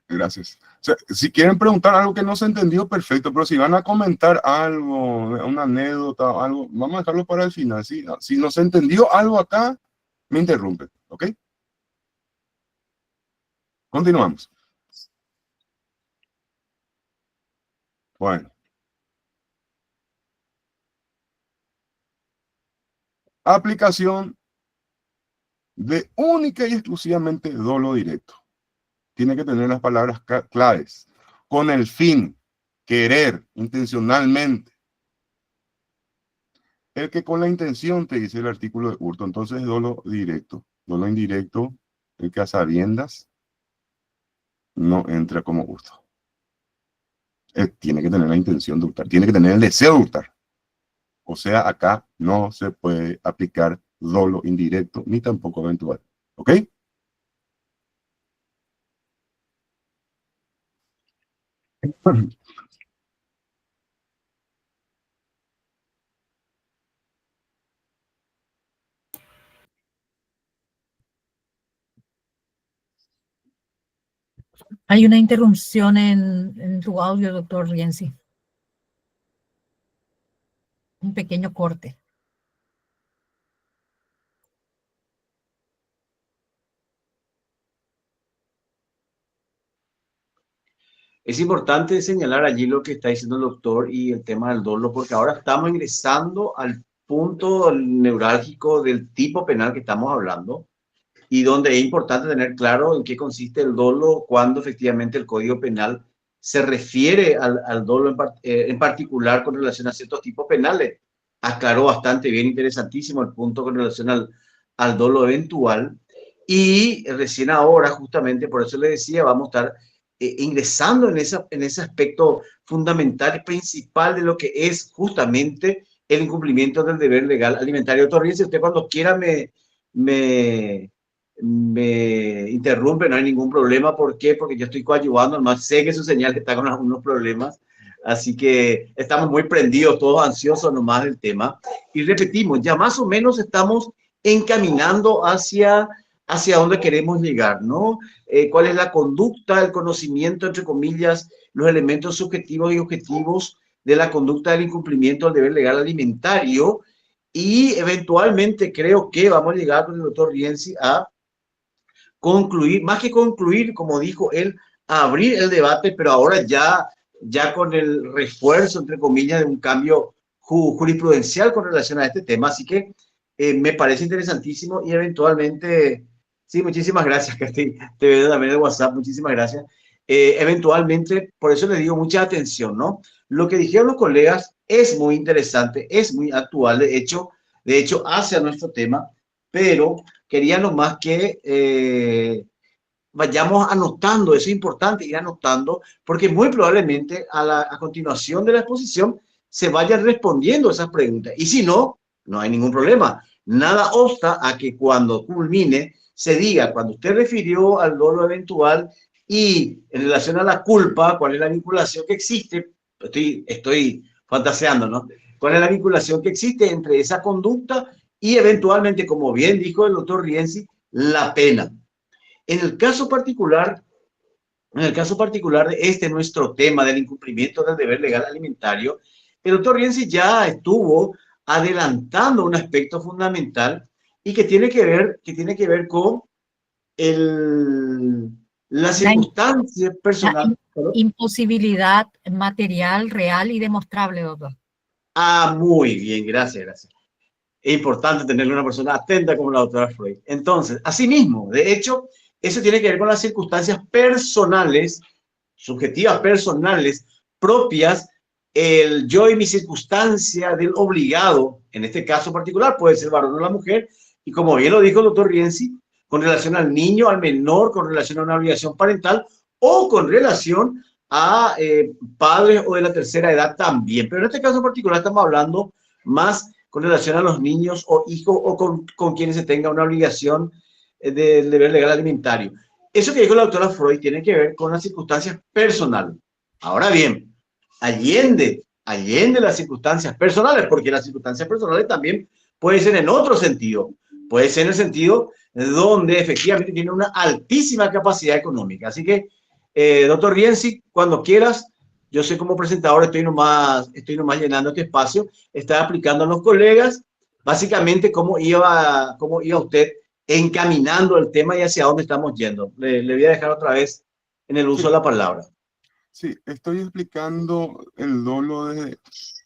gracias. O sea, si quieren preguntar algo que no se entendió, perfecto, pero si van a comentar algo, una anécdota, algo, vamos a dejarlo para el final. Si no se entendió algo acá, me interrumpen, ¿ok? Continuamos. Bueno, aplicación de única y exclusivamente dolo directo. Tiene que tener las palabras claves. Con el fin, querer, intencionalmente. El que con la intención te dice el artículo de hurto, entonces es dolo directo. Dolo indirecto, el que a sabiendas, no entra como gusto. Tiene que tener la intención de hurtar, tiene que tener el deseo de hurtar. O sea, acá no se puede aplicar dolo indirecto, ni tampoco eventual. ¿Ok? Hay una interrupción en tu audio, doctor Rienzi. Un pequeño corte. Es importante señalar allí lo que está diciendo el doctor y el tema del dolo, porque ahora estamos ingresando al punto neurálgico del tipo penal que estamos hablando y donde es importante tener claro en qué consiste el dolo cuando efectivamente el Código Penal se refiere al dolo en particular con relación a ciertos tipos penales. Aclaró bastante bien, interesantísimo el punto con relación al dolo eventual. Y recién ahora, justamente, por eso le decía, vamos a estar ingresando en ese aspecto fundamental y principal de lo que es justamente el incumplimiento del deber legal alimentario. Doctor Rienzi, usted cuando quiera me interrumpe, no hay ningún problema. ¿Por qué? Porque yo estoy coadyuvando, además sé que su señal está con algunos problemas, así que estamos muy prendidos, todos ansiosos nomás del tema. Y repetimos, ya más o menos estamos encaminando hacia dónde queremos llegar, ¿no? ¿Cuál es la conducta, el conocimiento, entre comillas, los elementos subjetivos y objetivos de la conducta del incumplimiento del deber legal alimentario? Y eventualmente creo que vamos a llegar con el doctor Rienzi a concluir, más que concluir, como dijo él, a abrir el debate, pero ahora ya con el refuerzo, entre comillas, de un cambio jurisprudencial con relación a este tema. Así que me parece interesantísimo y eventualmente, sí, muchísimas gracias, que te veo también en el WhatsApp, muchísimas gracias. Eventualmente, por eso le digo mucha atención, ¿no? Lo que dijeron los colegas es muy interesante, es muy actual, de hecho hacia nuestro tema, pero quería nomás que vayamos anotando, eso es importante, ir anotando, porque muy probablemente a continuación de la exposición se vayan respondiendo esas preguntas. Y si no, no hay ningún problema. Nada obsta a que cuando culmine se diga, cuando usted refirió al dolo eventual y en relación a la culpa, cuál es la vinculación que existe, estoy fantaseando, ¿no? ¿Cuál es la vinculación que existe entre esa conducta y eventualmente, como bien dijo el doctor Rienzi, la pena? En el caso particular de este nuestro tema del incumplimiento del deber legal alimentario, el doctor Rienzi ya estuvo adelantando un aspecto fundamental y que tiene que ver con la circunstancia personal. La imposibilidad material, real y demostrable, doctor. Muy bien, gracias. Es importante tener una persona atenta como la doctora Freud. Entonces, asimismo, de hecho, eso tiene que ver con las circunstancias personales, subjetivas personales, propias, el yo y mi circunstancia del obligado, en este caso particular, puede ser varón o la mujer, y como bien lo dijo el doctor Rienzi, con relación al niño, al menor, con relación a una obligación parental, o con relación a padres o de la tercera edad también. Pero en este caso particular estamos hablando más con relación a los niños o hijos o con quienes se tenga una obligación del deber legal alimentario. Eso que dijo la doctora Freud tiene que ver con las circunstancias personales. Ahora bien, allende las circunstancias personales, porque las circunstancias personales también pueden ser en otro sentido. Puede ser en el sentido donde efectivamente tiene una altísima capacidad económica. Así que, doctor Rienzi, cuando quieras, yo sé como presentador, estoy nomás llenando este espacio, está aplicando a los colegas, básicamente cómo iba usted encaminando el tema y hacia dónde estamos yendo. Le voy a dejar otra vez en el uso de la palabra. Sí, estoy explicando el dolo desde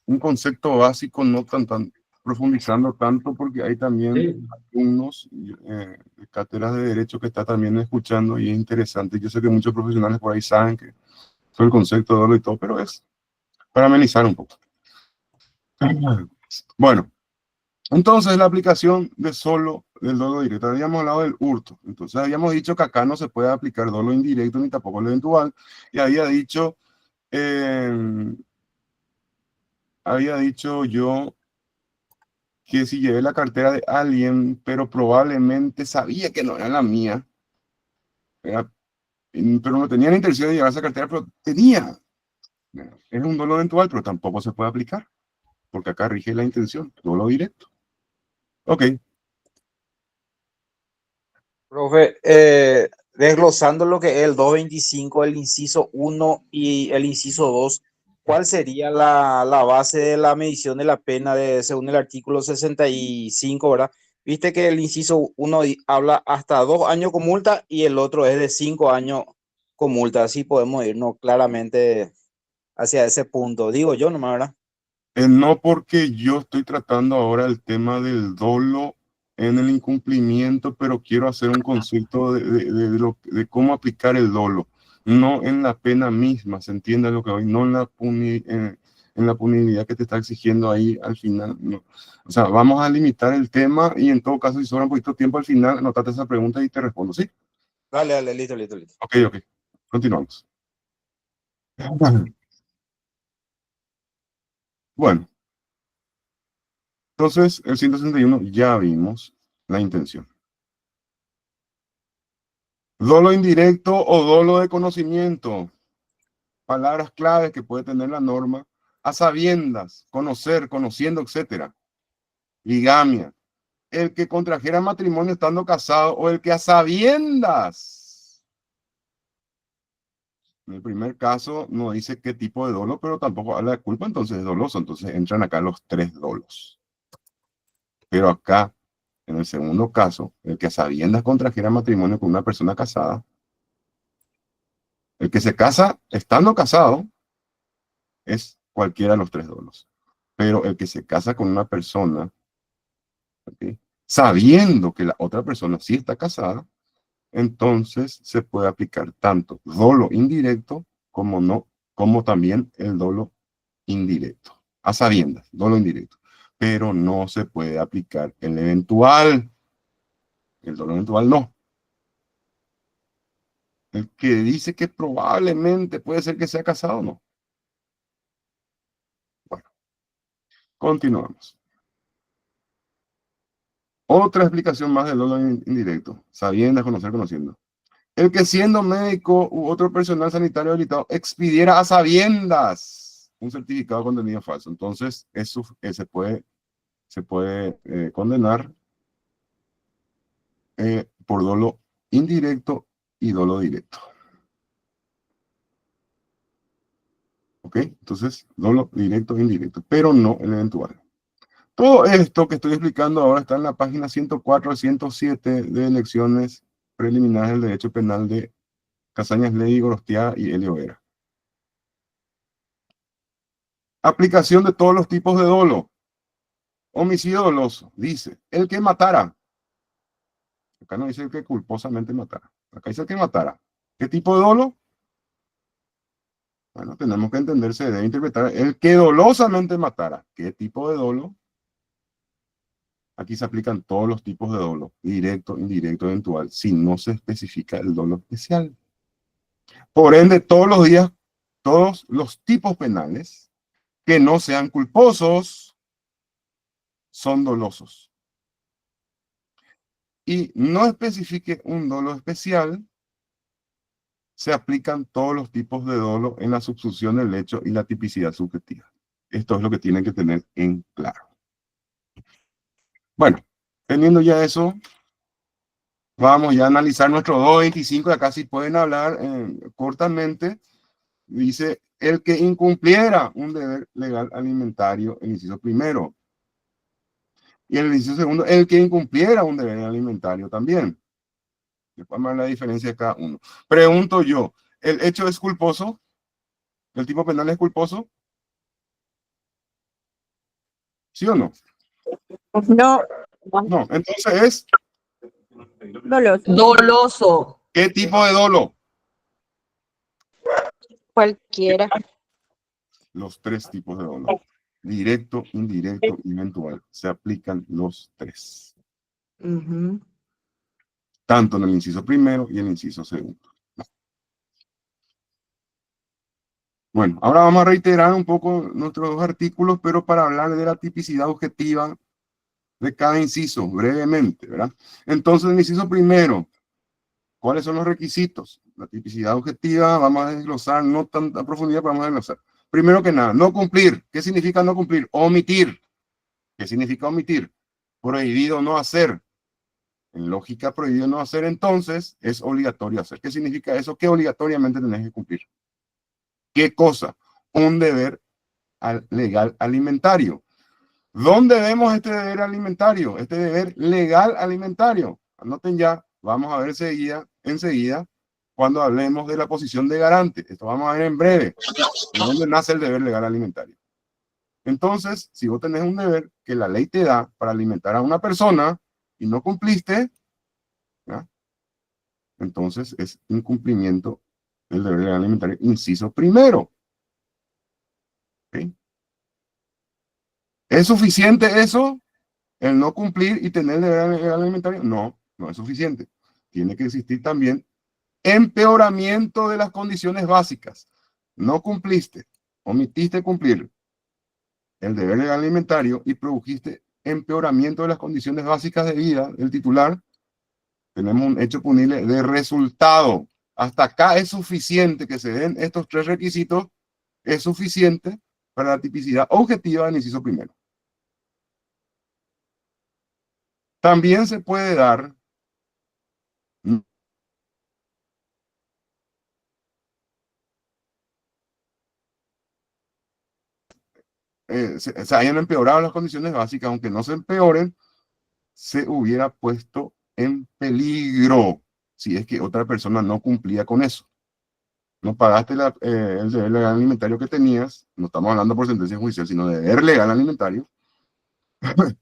un concepto básico, no tan profundizando tanto, porque hay también alumnos de cátedras de derecho que está también escuchando y es interesante. Yo sé que muchos profesionales por ahí saben que todo el concepto de dolo y todo, pero es para amenizar un poco. Bueno, entonces la aplicación de del dolo directo, habíamos hablado del hurto. Entonces habíamos dicho que acá no se puede aplicar dolo indirecto ni tampoco el eventual. Y había dicho yo que si llevé la cartera de alguien, pero probablemente sabía que no era la mía, pero no tenía la intención de llevar esa cartera, pero tenía. Es un dolo eventual, pero tampoco se puede aplicar, porque acá rige la intención, dolo directo. Ok. Profe, desglosando lo que es el 225, el inciso 1 y el inciso 2, ¿cuál sería la base de la medición de la pena según el artículo 65, ¿verdad? Viste que el inciso 1 habla hasta 2 años con multa y el otro es de 5 años con multa. Así podemos irnos claramente hacia ese punto. Digo yo nomás, ¿verdad? No, porque yo estoy tratando ahora el tema del dolo en el incumplimiento, pero quiero hacer un concepto de cómo aplicar el dolo, no en la pena misma, ¿se entiende lo que voy? No en la punibilidad que te está exigiendo ahí al final, no. O sea, vamos a limitar el tema y en todo caso, si sobra un poquito de tiempo al final, anotate esa pregunta y te respondo, ¿sí? Dale, dale, listo, listo, listo. Ok, continuamos. Bueno. Entonces, el 161 ya vimos la intención. Dolo indirecto o dolo de conocimiento. Palabras claves que puede tener la norma. A sabiendas, conocer, conociendo, etc. Ligamia. El que contrajera matrimonio estando casado o el que a sabiendas. En el primer caso no dice qué tipo de dolo, pero tampoco habla de culpa, entonces es doloso. Entonces entran acá los 3 dolos. Pero acá, en el segundo caso, el que a sabiendas contrajera matrimonio con una persona casada, el que se casa estando casado es cualquiera de los 3 dolos. Pero el que se casa con una persona, ¿okay?, sabiendo que la otra persona sí está casada, entonces se puede aplicar tanto dolo indirecto como también el dolo indirecto. A sabiendas, dolo indirecto. Pero no se puede aplicar el eventual. El dolo eventual no. El que dice que probablemente puede ser que sea casado, no. Bueno, continuamos. Otra explicación más del dolo indirecto. Sabiendo, conocer, conociendo. El que siendo médico u otro personal sanitario habilitado expidiera a sabiendas un certificado de contenido falso. Entonces, eso se puede condenar por dolo indirecto y dolo directo. ¿Ok? Entonces, dolo directo e indirecto, pero no el eventual. Todo esto que estoy explicando ahora está en la página 104 al 107 de lecciones preliminares del derecho penal de Casañas Ley, Gorostiaga y Elio Vera. Aplicación de todos los tipos de dolo. Homicidio doloso. Dice, el que matara. Acá no dice el que culposamente matara. Acá dice el que matara. ¿Qué tipo de dolo? Bueno, tenemos que entender, se debe interpretar el que dolosamente matara. ¿Qué tipo de dolo? Aquí se aplican todos los tipos de dolo, directo, indirecto, eventual, si no se especifica el dolo especial. Por ende, todos los tipos penales que no sean culposos son dolosos. Y no especifique un dolo especial, se aplican todos los tipos de dolo en la subsunción del hecho y la tipicidad subjetiva. Esto es lo que tienen que tener en claro. Bueno, teniendo ya eso, vamos ya a analizar nuestro 225, y acá sí pueden hablar cortamente. Dice, el que incumpliera un deber legal alimentario, el inciso primero. Y el inciso segundo, el que incumpliera un deber alimentario también. Después vamos a ver la diferencia de cada uno. Pregunto yo, ¿el hecho es culposo? ¿El tipo penal es culposo? ¿Sí o no? No, No, entonces es, doloso. Doloso. ¿qué tipo de dolo? Cualquiera. Los 3 tipos de dolo. Directo, indirecto y eventual. Se aplican los 3. Ujú. Tanto en el inciso primero y el inciso segundo. Bueno, ahora vamos a reiterar un poco nuestros dos artículos, pero para hablar de la tipicidad objetiva de cada inciso, brevemente, ¿verdad? Entonces, el inciso primero, ¿cuáles son los requisitos? La tipicidad objetiva, vamos a desglosar, no tanta profundidad, pero vamos a desglosar. Primero que nada, no cumplir. ¿Qué significa no cumplir? Omitir. ¿Qué significa omitir? Prohibido no hacer. En lógica, prohibido no hacer, entonces es obligatorio hacer. ¿Qué significa eso? Que obligatoriamente tenés que cumplir. ¿Qué cosa? Un deber legal alimentario. ¿Dónde vemos este deber alimentario? Este deber legal alimentario. Anoten ya, vamos a ver enseguida cuando hablemos de la posición de garante. Esto vamos a ver en breve. ¿De dónde nace el deber legal alimentario? Entonces, si vos tenés un deber que la ley te da para alimentar a una persona y no cumpliste, ¿ya? Entonces es incumplimiento del deber legal alimentario, inciso primero. ¿Okay? ¿Es suficiente eso? ¿El no cumplir y tener el deber legal alimentario? No, no es suficiente. Tiene que existir también empeoramiento de las condiciones básicas. No cumpliste, omitiste cumplir el deber legal alimentario y produjiste empeoramiento de las condiciones básicas de vida del titular, tenemos un hecho punible de resultado. Hasta acá es suficiente que se den estos tres requisitos, es suficiente para la tipicidad objetiva del inciso primero. También se puede dar se hayan empeorado las condiciones básicas, aunque no se empeoren, se hubiera puesto en peligro si es que otra persona no cumplía con eso. No pagaste el deber legal alimentario que tenías, no estamos hablando por sentencia judicial, sino de deber legal alimentario,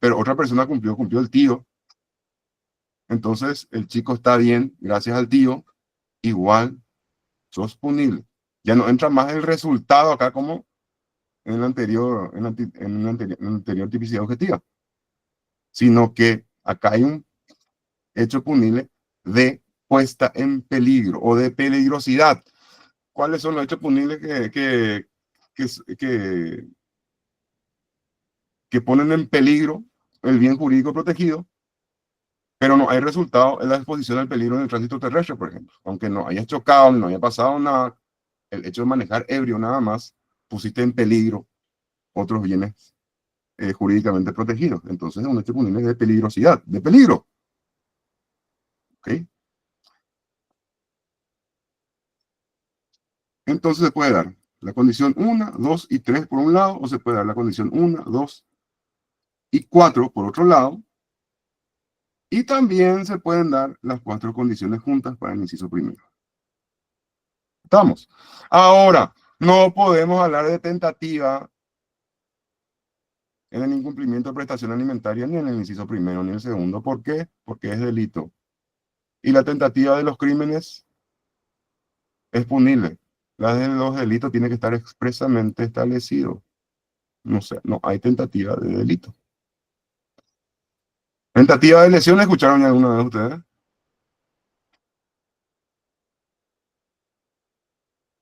pero otra persona cumplió el tío. Entonces, el chico está bien, gracias al tío, igual sos punible. Ya no entra más el resultado acá como en la anterior tipicidad objetiva, sino que acá hay un hecho punible de puesta en peligro o de peligrosidad. ¿Cuáles son los hechos punibles que ponen en peligro el bien jurídico protegido, pero no hay resultado en la exposición al peligro en el tránsito terrestre, por ejemplo? Aunque no hayas chocado, no haya pasado nada, el hecho de manejar ebrio nada más, pusiste en peligro otros bienes jurídicamente protegidos. Entonces es un hecho punible de peligrosidad, de peligro. ¿Ok? Entonces se puede dar la condición 1, 2 y 3 por un lado, o se puede dar la condición 1, 2 y 4 por otro lado, y también se pueden dar las 4 condiciones juntas para el inciso primero. ¿Estamos? Ahora, no podemos hablar de tentativa en el incumplimiento de prestación alimentaria ni en el inciso primero ni en el segundo. ¿Por qué? Porque es delito. Y la tentativa de los crímenes es punible. La de los delitos tiene que estar expresamente establecido. No sé, no hay tentativa de delito. ¿Tentativa de lesión escucharon ya alguna vez ustedes?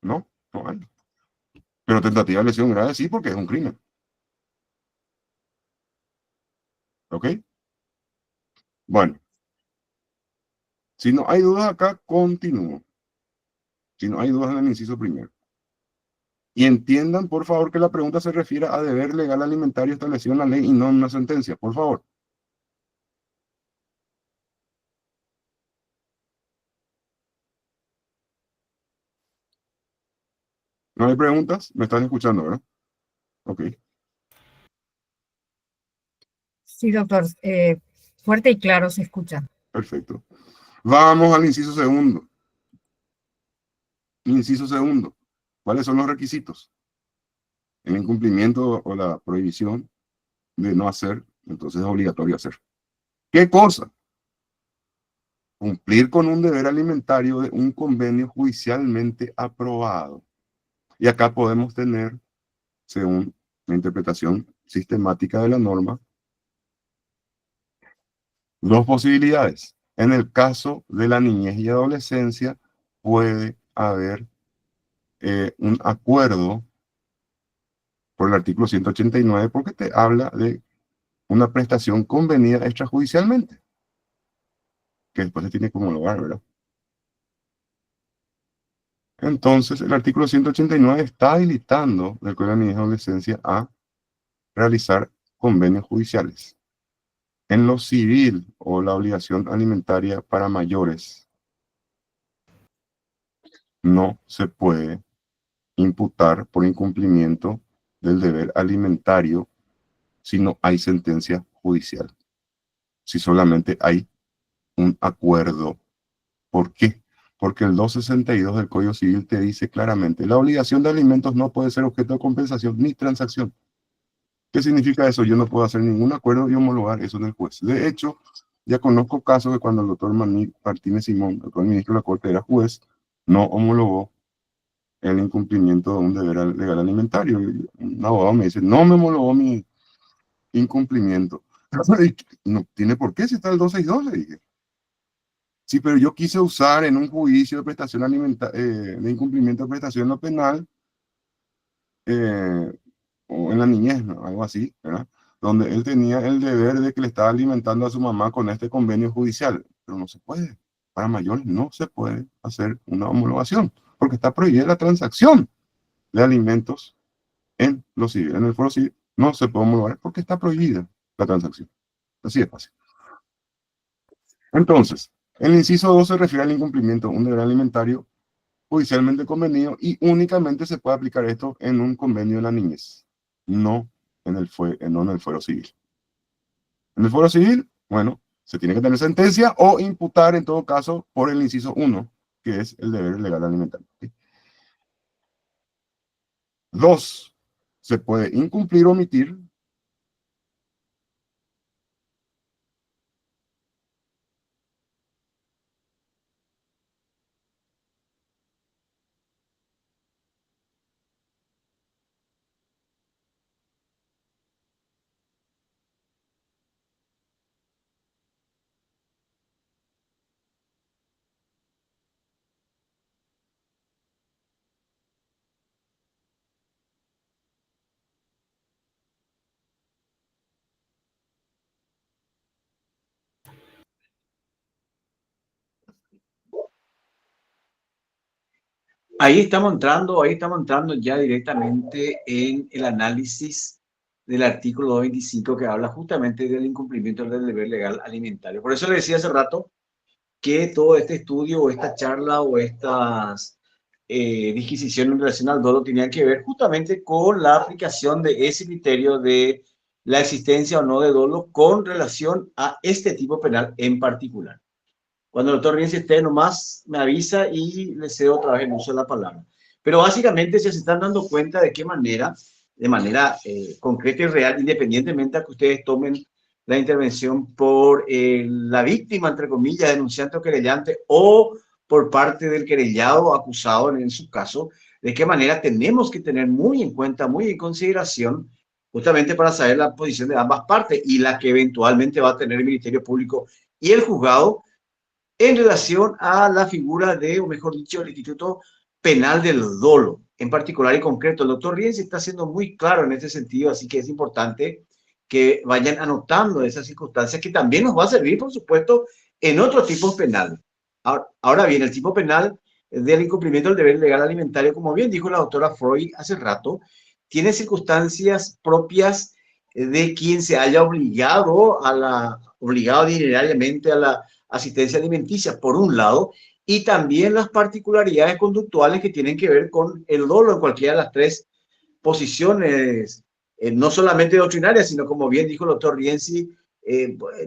No, no hay. Pero tentativa de lesión grave sí, porque es un crimen. ¿Ok? Bueno, si no hay dudas acá, continúo. Si no hay dudas en el inciso primero. Y entiendan, por favor, que la pregunta se refiere a deber legal alimentario establecido en la ley y no en una sentencia, por favor. ¿No hay preguntas? ¿Me están escuchando, verdad? Ok, Sí, doctor, fuerte y claro se escucha. perfecto. Vamos al inciso segundo. Inciso segundo. ¿Cuáles son los requisitos? El incumplimiento o la prohibición de no hacer, entonces es obligatorio hacer. ¿Qué cosa? Cumplir con un deber alimentario de un convenio judicialmente aprobado. Y acá podemos tener, según la interpretación sistemática de la norma, Dos posibilidades. En el caso de la niñez y adolescencia, puede haber un acuerdo por el artículo 189 porque te habla de una prestación convenida extrajudicialmente, que después se tiene que homologar, ¿verdad? Entonces, el artículo 189 está habilitando del Código de la Niñez y Adolescencia a realizar convenios judiciales. En lo civil o la obligación alimentaria para mayores, no se puede imputar por incumplimiento del deber alimentario si no hay sentencia judicial, si solamente hay un acuerdo. ¿Por qué? Porque el 262 del Código Civil te dice claramente, la obligación de alimentos no puede ser objeto de compensación ni transacción. ¿Qué significa eso? Yo no puedo hacer ningún acuerdo y homologar eso en el juez. De hecho, ya conozco casos de cuando el doctor Martínez Simón, el actual ministro de la Corte, era juez, no homologó el incumplimiento de un deber legal alimentario. Un abogado me dice, no me homologó mi incumplimiento. No tiene por qué si está el 262, le dije. Sí, pero yo quise usar en un juicio de prestación de incumplimiento de prestación en lo penal, o en la niñez, ¿no? Algo así, ¿verdad? Donde él tenía el deber de que le estaba alimentando a su mamá con este convenio judicial, pero no se puede. Para mayores no se puede hacer una homologación, porque está prohibida la transacción de alimentos en lo civil. En el foro civil no se puede homologar porque está prohibida la transacción. Así de fácil. Entonces, el inciso 2 se refiere al incumplimiento de un deber alimentario judicialmente convenido y únicamente se puede aplicar esto en un convenio de la niñez, no en el fuero civil. En el fuero civil, bueno, se tiene que tener sentencia o imputar en todo caso por el inciso 1, que es el deber legal alimentario. ¿Sí? 2, se puede incumplir o omitir Ahí estamos entrando ya directamente en el análisis del artículo 225 que habla justamente del incumplimiento del deber legal alimentario. Por eso le decía hace rato que todo este estudio o esta charla o estas disquisiciones en relación al dolo tenían que ver justamente con la aplicación de ese criterio de la existencia o no de dolo con relación a este tipo penal en particular. Cuando el doctor Rienzi esté nomás, me avisa y le cedo otra vez el uso de la palabra. Pero básicamente se están dando cuenta de qué manera, de manera concreta y real, independientemente a que ustedes tomen la intervención por la víctima, entre comillas, denunciante o querellante, o por parte del querellado o acusado en su caso, de qué manera tenemos que tener muy en cuenta, muy en consideración, justamente para saber la posición de ambas partes y la que eventualmente va a tener el Ministerio Público y el juzgado en relación a la figura de, o mejor dicho, el Instituto Penal del Dolo, en particular y concreto. El doctor Rienzi está siendo muy claro en este sentido, así que es importante que vayan anotando esas circunstancias que también nos va a servir, por supuesto, en otros tipos penales. Ahora bien, el tipo penal del incumplimiento del deber legal alimentario, como bien dijo la doctora Freud hace rato, tiene circunstancias propias de quien se haya obligado diariamente a la asistencia alimenticia, por un lado, y también las particularidades conductuales que tienen que ver con el dolo en cualquiera de las tres posiciones, no solamente doctrinarias, sino como bien dijo el doctor Rienzi,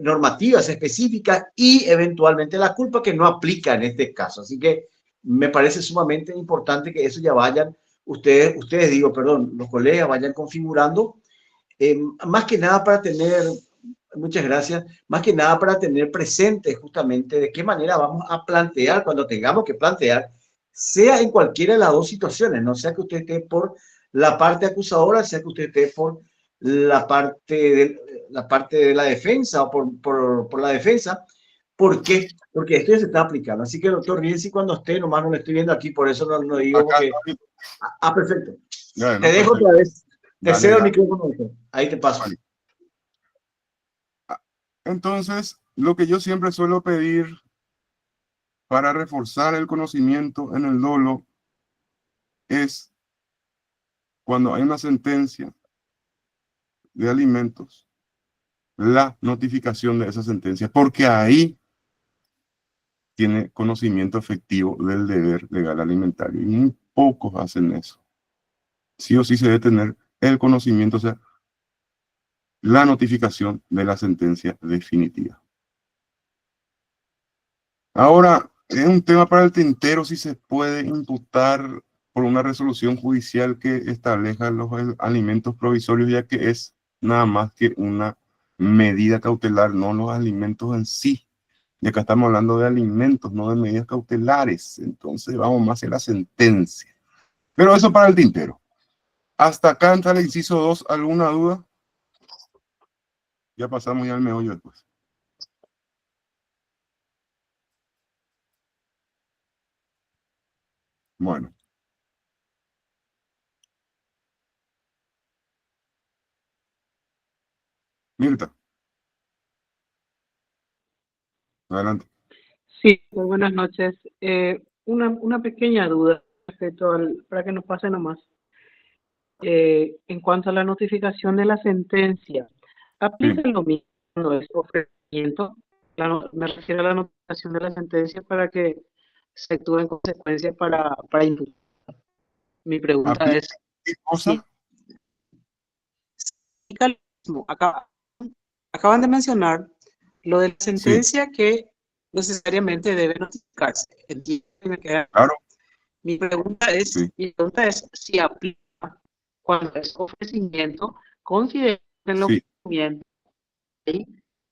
normativas específicas y eventualmente la culpa que no aplica en este caso. Así que me parece sumamente importante que eso ya vayan, los colegas vayan configurando, más que nada para tener, muchas gracias, más que nada para tener presente justamente de qué manera vamos a plantear cuando tengamos que plantear, sea en cualquiera de las dos situaciones, no sea que usted esté por la parte acusadora, sea que usted esté por la parte de la defensa o por la defensa. ¿Por qué? Porque esto ya se está aplicando. Así que, doctor Rienzi, cuando esté, nomás no lo estoy viendo aquí, por eso no digo Acá porque... está. Ah, perfecto. Ya, Te dejo perfecto. otra vez. Te Dale, cedo el dale. micrófono. Doctor. Ahí te paso. Vale. Entonces, lo que yo siempre suelo pedir para reforzar el conocimiento en el dolo es cuando hay una sentencia de alimentos, la notificación de esa sentencia, porque ahí tiene conocimiento efectivo del deber legal alimentario. Y muy pocos hacen eso. Sí o sí se debe tener el conocimiento, o sea, la notificación de la sentencia definitiva. Ahora, es un tema para el tintero si se puede imputar por una resolución judicial que establezca los alimentos provisorios, ya que es nada más que una medida cautelar, no los alimentos en sí. Y acá estamos hablando de alimentos, no de medidas cautelares. Entonces vamos más hacia la sentencia. Pero eso para el tintero. Hasta acá entra el inciso 2. ¿Alguna duda? Ya pasamos ya al meollo después. Bueno. Mirta. Adelante. Sí, muy buenas noches. Una pequeña duda respecto para que nos pase nomás. En cuanto a la notificación de la sentencia, ¿aplica lo mismo cuando es ofrecimiento? Me refiero a la notificación de la sentencia para que se actúe en consecuencia para imputar. Mi pregunta es, ¿Qué cosa? ¿aplica lo mismo? Acaban de mencionar lo de la sentencia que necesariamente debe notificarse. Entiendo que me queda. Claro. Mi pregunta es si aplica cuando es ofrecimiento, considerando el ofrecimiento y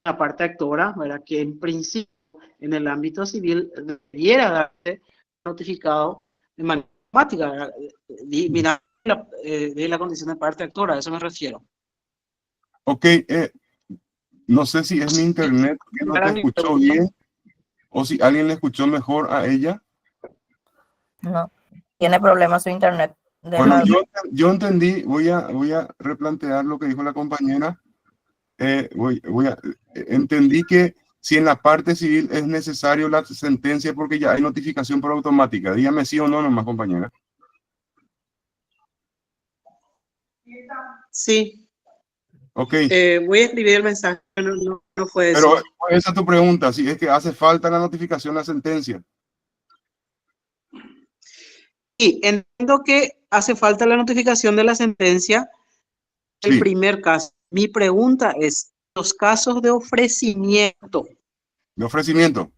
la parte actora, ¿verdad? Que en principio en el ámbito civil debiera darse notificado de manera automática, eliminando de la condición de parte actora, a eso me refiero. Ok, no sé si es mi internet que no te escuchó bien o si alguien le escuchó mejor a ella. No, tiene problemas su internet. Bueno, yo entendí, voy a replantear lo que dijo la compañera. Entendí que si en la parte civil es necesario la sentencia porque ya hay notificación por automática. Dígame sí o no nomás, compañera. Sí. Ok. Voy a escribir el mensaje, no fue eso. Pero esa es tu pregunta, si es que hace falta la notificación de la sentencia. Sí, entiendo que hace falta la notificación de la sentencia. El primer caso. Mi pregunta es, los casos de ofrecimiento. ¿De ofrecimiento?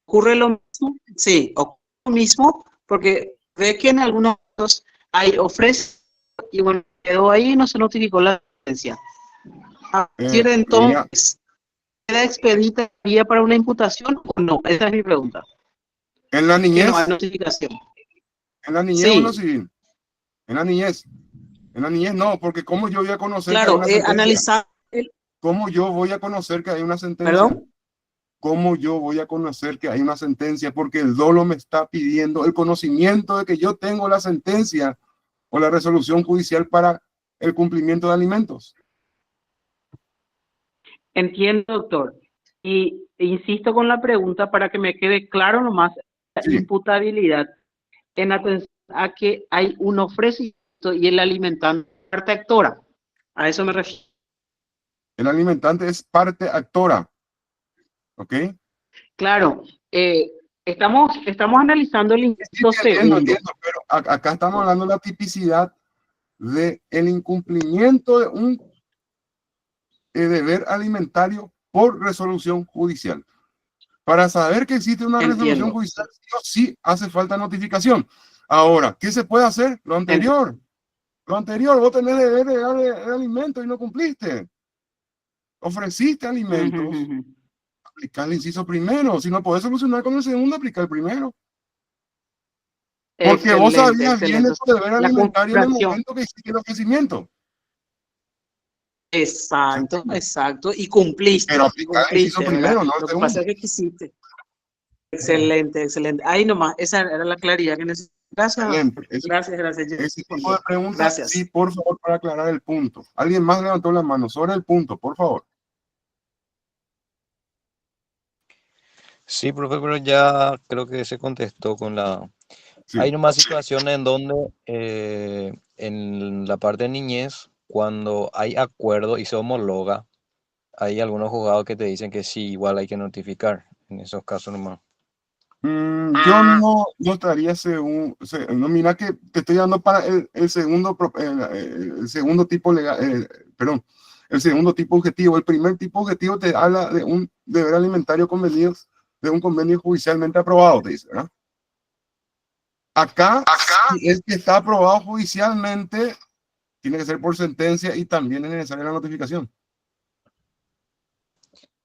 ¿Ocurre lo mismo? Sí, ocurre lo mismo, porque ve que en algunos casos hay ofrecimiento y bueno, quedó ahí y no se notificó la sentencia. A partir de entonces, ¿queda expedita vía para una imputación o no? Esa es mi pregunta. ¿En la niñez? Que no hay notificación. ¿En la niñez o en lo civil? En la niñez. En la niñez no, porque ¿cómo yo voy a conocer que hay una sentencia? Analizar. ¿Cómo yo voy a conocer que hay una sentencia? ¿Perdón? ¿Cómo yo voy a conocer que hay una sentencia? Porque el dolo me está pidiendo el conocimiento de que yo tengo la sentencia o la resolución judicial para el cumplimiento de alimentos. Entiendo, doctor. Y insisto con la pregunta para que me quede claro nomás la imputabilidad en atención a que hay un ofrecimiento y el alimentante parte actora. A eso me refiero. El alimentante es parte actora. ¿Ok? Claro. Estamos analizando el inciso segundo. Entiendo, pero acá estamos hablando de la tipicidad del incumplimiento de un deber alimentario por resolución judicial. Para saber que existe una resolución judicial, sí hace falta notificación. Ahora, ¿qué se puede hacer? Lo anterior. Lo anterior, vos tenés deber de dar alimento y no cumpliste. Ofreciste alimentos. Aplicar el inciso primero. Si no podés solucionar con el segundo, aplicar el primero. Porque vos sabías bien de tu deber alimentario en el momento que hiciste el ofrecimiento. Exacto, entiende? exacto. Y cumpliste, Pero aplicar el inciso ¿verdad? primero, no el Lo que segundo. pasa es que quisiste. Excelente, excelente. Ahí nomás, esa era la claridad que necesitaba. Gracias, Excelente. gracias, gracias. Ese tipo de preguntas, sí, Gracias. por favor, para aclarar el punto. Alguien más levantó la mano sobre el punto, por favor. Sí, profe, pero ya creo que se contestó con la... Sí. Hay nomás situaciones en donde en la parte de niñez, cuando hay acuerdo y se homologa, hay algunos juzgados que te dicen que sí, igual hay que notificar. En esos casos nomás. Yo no estaría según, no, mira que te estoy dando para el segundo, el segundo tipo legal, perdón, el segundo tipo objetivo. El primer tipo objetivo te habla de un deber alimentario convenido, de un convenio judicialmente aprobado, te dice, ¿verdad? Acá, si es que está aprobado judicialmente, tiene que ser por sentencia y también es necesaria la notificación.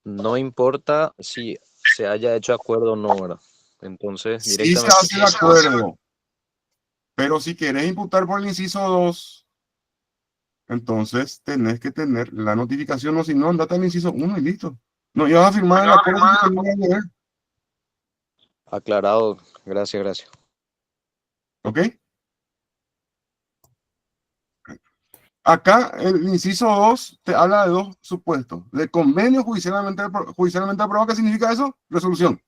No importa si se haya hecho acuerdo o no, ¿verdad? Entonces, Sí se directamente... hace el acuerdo, pero si querés imputar por el inciso 2, entonces tenés que tener la notificación, o si no, andate al inciso 1 y listo. No ibas a firmar el acuerdo. Aclarado, gracias, gracias. ¿Ok? Acá el inciso 2 te habla de dos supuestos. De convenio judicialmente aprobado, ¿qué significa eso? Resolución.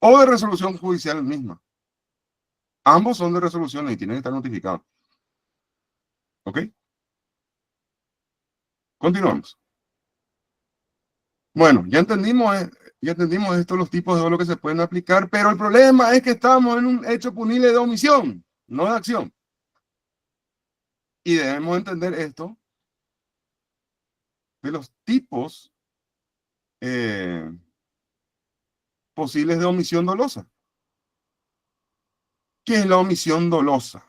O de resolución judicial misma. Ambos son de resolución y tienen que estar notificados. ¿Ok? Continuamos. Bueno, ya entendimos esto, los tipos de dolo que se pueden aplicar, pero el problema es que estamos en un hecho punible de omisión, no de acción. Y debemos entender esto de los tipos posibles de omisión dolosa. ¿Qué es la omisión dolosa?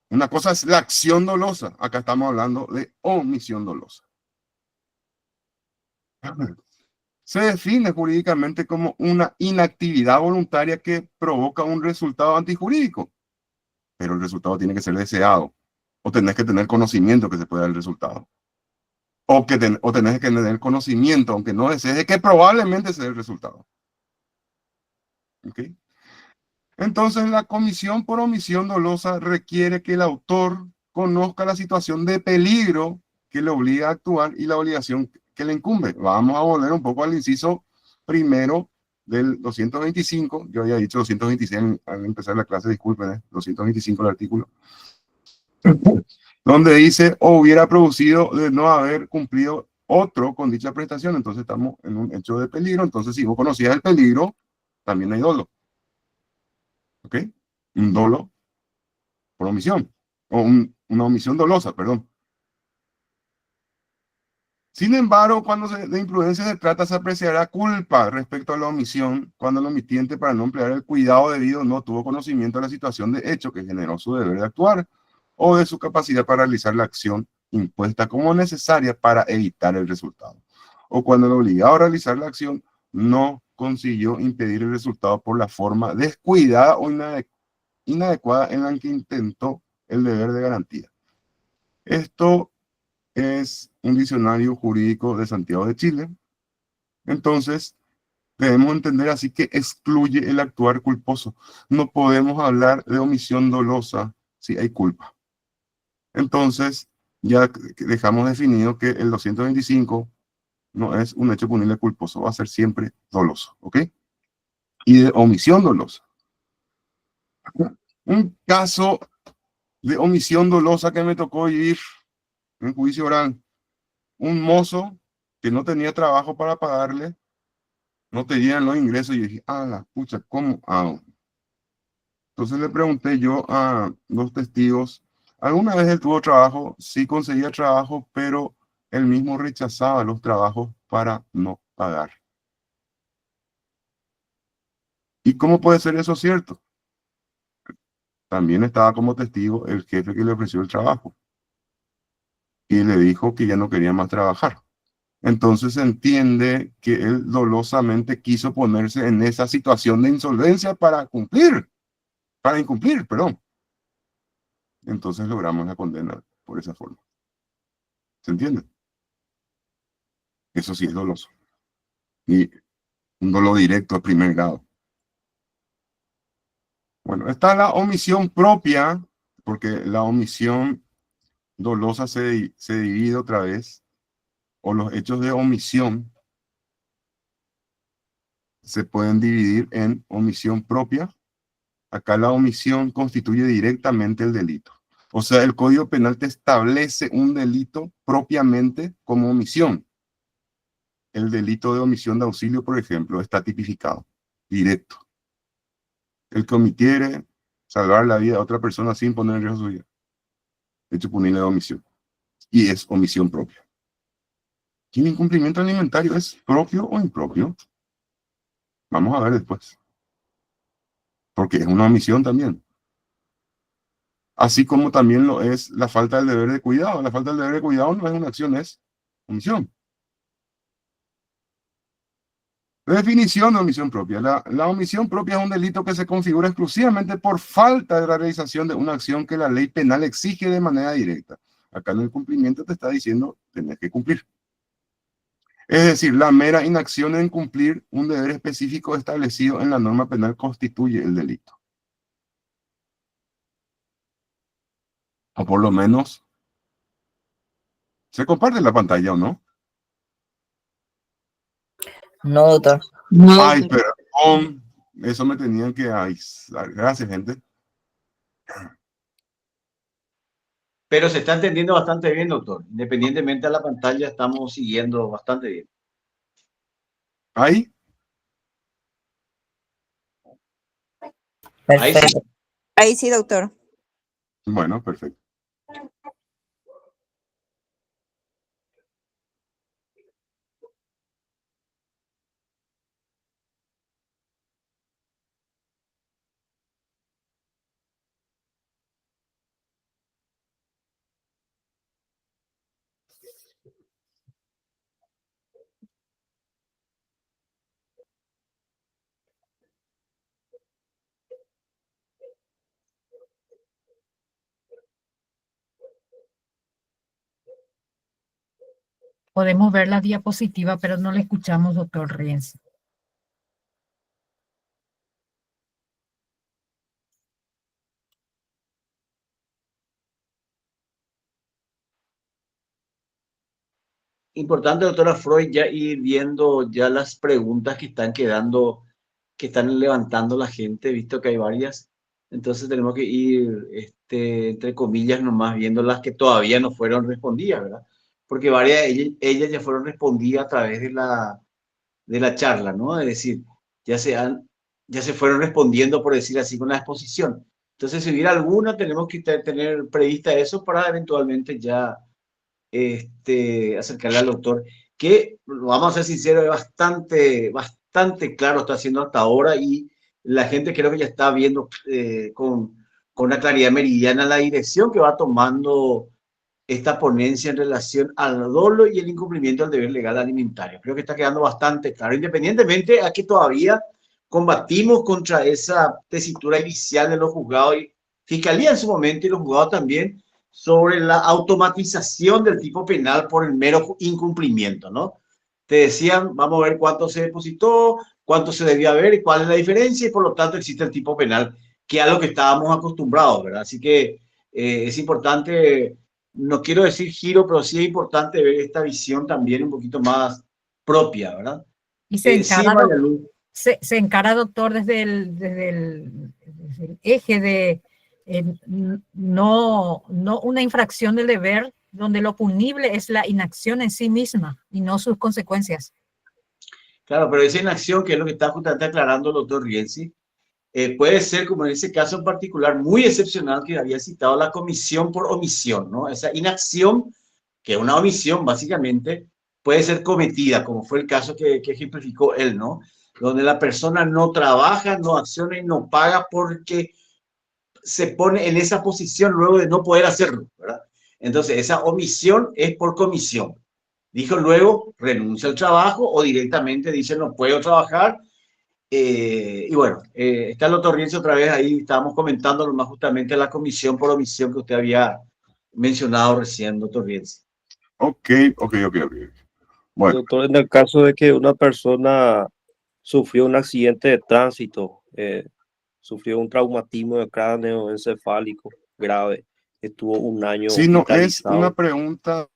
Una cosa es la acción dolosa. Acá estamos hablando de omisión dolosa. Se define jurídicamente como una inactividad voluntaria que provoca un resultado antijurídico. Pero el resultado tiene que ser deseado. O tenés que tener conocimiento que se puede dar el resultado. O tenés que tener conocimiento, aunque no desees, de que probablemente sea el resultado. ¿Ok? Entonces, la comisión por omisión dolosa requiere que el autor conozca la situación de peligro que le obliga a actuar y la obligación que le incumbe. Vamos a volver un poco al inciso primero del 225. Yo había dicho 226 al empezar la clase, disculpen, 225 el artículo. Donde dice, o hubiera producido de no haber cumplido otro con dicha prestación. Entonces estamos en un hecho de peligro. Entonces, si vos conocías el peligro, también hay dolo. ¿Ok? Un dolo por omisión, o una omisión dolosa, perdón. Sin embargo, cuando de imprudencia se trata, se apreciará culpa respecto a la omisión cuando el omitiente, para no emplear el cuidado debido, no tuvo conocimiento de la situación de hecho que generó su deber de actuar o de su capacidad para realizar la acción impuesta como necesaria para evitar el resultado, o cuando el obligado a realizar la acción no consiguió impedir el resultado por la forma descuidada o inadecuada en la que intentó el deber de garantía. Esto es un diccionario jurídico de Santiago de Chile. Entonces, debemos entender así que excluye el actuar culposo. No podemos hablar de omisión dolosa si hay culpa. Entonces, ya dejamos definido que el 225 no es un hecho punible culposo, va a ser siempre doloso, ¿ok? Y de omisión dolosa. Un caso de omisión dolosa que me tocó vivir en juicio oral. Un mozo que no tenía trabajo para pagarle, no tenían los ingresos, y dije, ah, la pucha, ¿cómo hago? Entonces le pregunté yo a dos testigos, ¿alguna vez él tuvo trabajo? Sí conseguía trabajo, pero él mismo rechazaba los trabajos para no pagar. ¿Y cómo puede ser eso cierto? También estaba como testigo el jefe que le ofreció el trabajo y le dijo que ya no quería más trabajar. Entonces se entiende que él dolosamente quiso ponerse en esa situación de insolvencia para incumplir, perdón. Entonces logramos la condena por esa forma. ¿Se entiende? Eso sí es doloso. Y un dolo directo de primer grado. Bueno, está la omisión propia, porque la omisión dolosa se divide otra vez, o los hechos de omisión se pueden dividir en omisión propia. Acá la omisión constituye directamente el delito. O sea, el Código Penal te establece un delito propiamente como omisión. El delito de omisión de auxilio, por ejemplo, está tipificado, directo. El que omitiere salvar la vida de otra persona sin poner en riesgo su vida. Hecho punible de omisión. Y es omisión propia. ¿Y el incumplimiento alimentario es propio o impropio? Vamos a ver después. Porque es una omisión también. Así como también lo es la falta del deber de cuidado. La falta del deber de cuidado no es una acción, es omisión. Definición de omisión propia. La omisión propia es un delito que se configura exclusivamente por falta de la realización de una acción que la ley penal exige de manera directa. Acá en el cumplimiento te está diciendo, tenés que cumplir. Es decir, la mera inacción en cumplir un deber específico establecido en la norma penal constituye el delito. O por lo menos, ¿se comparte la pantalla o no? No, doctor. Ay, perdón. Eso me tenían que avisar. Gracias, gente. Pero se está entendiendo bastante bien, doctor. Independientemente de la pantalla, estamos siguiendo bastante bien. ¿Ahí? Ahí sí. Perfecto. Ahí sí, doctor. Bueno, perfecto. Podemos ver la diapositiva, pero no le escuchamos, doctor Rienzi. Importante, doctora Freud, ya ir viendo ya las preguntas que están quedando, que están levantando la gente, visto que hay varias. Entonces tenemos que ir, entre comillas, nomás viendo las que todavía no fueron respondidas, ¿verdad? Porque varias de ellas ya fueron respondidas a través de la charla, ¿no? Es decir, ya se fueron respondiendo, por decir así, con la exposición. Entonces, si hubiera alguna, tenemos que tener prevista eso para eventualmente ya acercarle al doctor, que, vamos a ser sinceros, es bastante claro está haciendo hasta ahora y la gente creo que ya está viendo con una claridad meridiana la dirección que va tomando esta ponencia en relación al dolo y el incumplimiento del deber legal alimentario. Creo que está quedando bastante claro, independientemente a que todavía combatimos contra esa tesitura inicial de los juzgados y fiscalía en su momento y los juzgados también sobre la automatización del tipo penal por el mero incumplimiento, ¿no? Te decían, vamos a ver cuánto se depositó, cuánto se debía haber y cuál es la diferencia y por lo tanto existe el tipo penal, que es a lo que estábamos acostumbrados, ¿verdad? Así que es importante, no quiero decir giro, pero sí es importante ver esta visión también un poquito más propia, ¿verdad? Y se encara, Sí, María Luz. se encara, doctor, desde el eje de no una infracción del deber donde lo punible es la inacción en sí misma y no sus consecuencias. Claro, pero esa inacción, que es lo que está justamente aclarando el doctor Rienzi, puede ser, como en ese caso en particular, muy excepcional que había citado la comisión por omisión, ¿no? Esa inacción, que es una omisión básicamente, puede ser cometida, como fue el caso que ejemplificó él, ¿no? Donde la persona no trabaja, no acciona y no paga porque se pone en esa posición luego de no poder hacerlo, ¿verdad? Entonces, esa omisión es por comisión. Dijo luego, renuncia al trabajo o directamente dice, no puedo trabajar. Y bueno, está el doctor Rienzi otra vez ahí, estábamos comentando más justamente la comisión por omisión que usted había mencionado recién, doctor Rienzi. Ok. Bueno, Doctor, en el caso de que una persona sufrió un accidente de tránsito, sufrió un traumatismo de cráneo encefálico grave, estuvo un año si no es una hospitalizado. pregunta,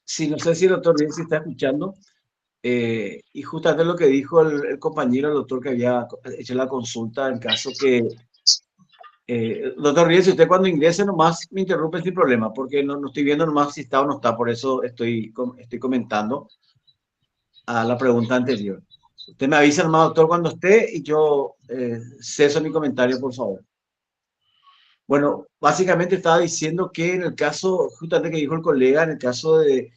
Sí, no sé si el doctor bien se está escuchando. Y justamente lo que dijo el compañero, el doctor que había hecho la consulta, en caso que, doctor Riel, si usted cuando ingrese nomás me interrumpe sin problema, porque no estoy viendo nomás si está o no está, por eso estoy comentando a la pregunta anterior. Usted me avisa nomás, doctor, cuando esté y yo ceso mi comentario, por favor. Bueno, básicamente estaba diciendo que en el caso, justamente que dijo el colega, en el caso de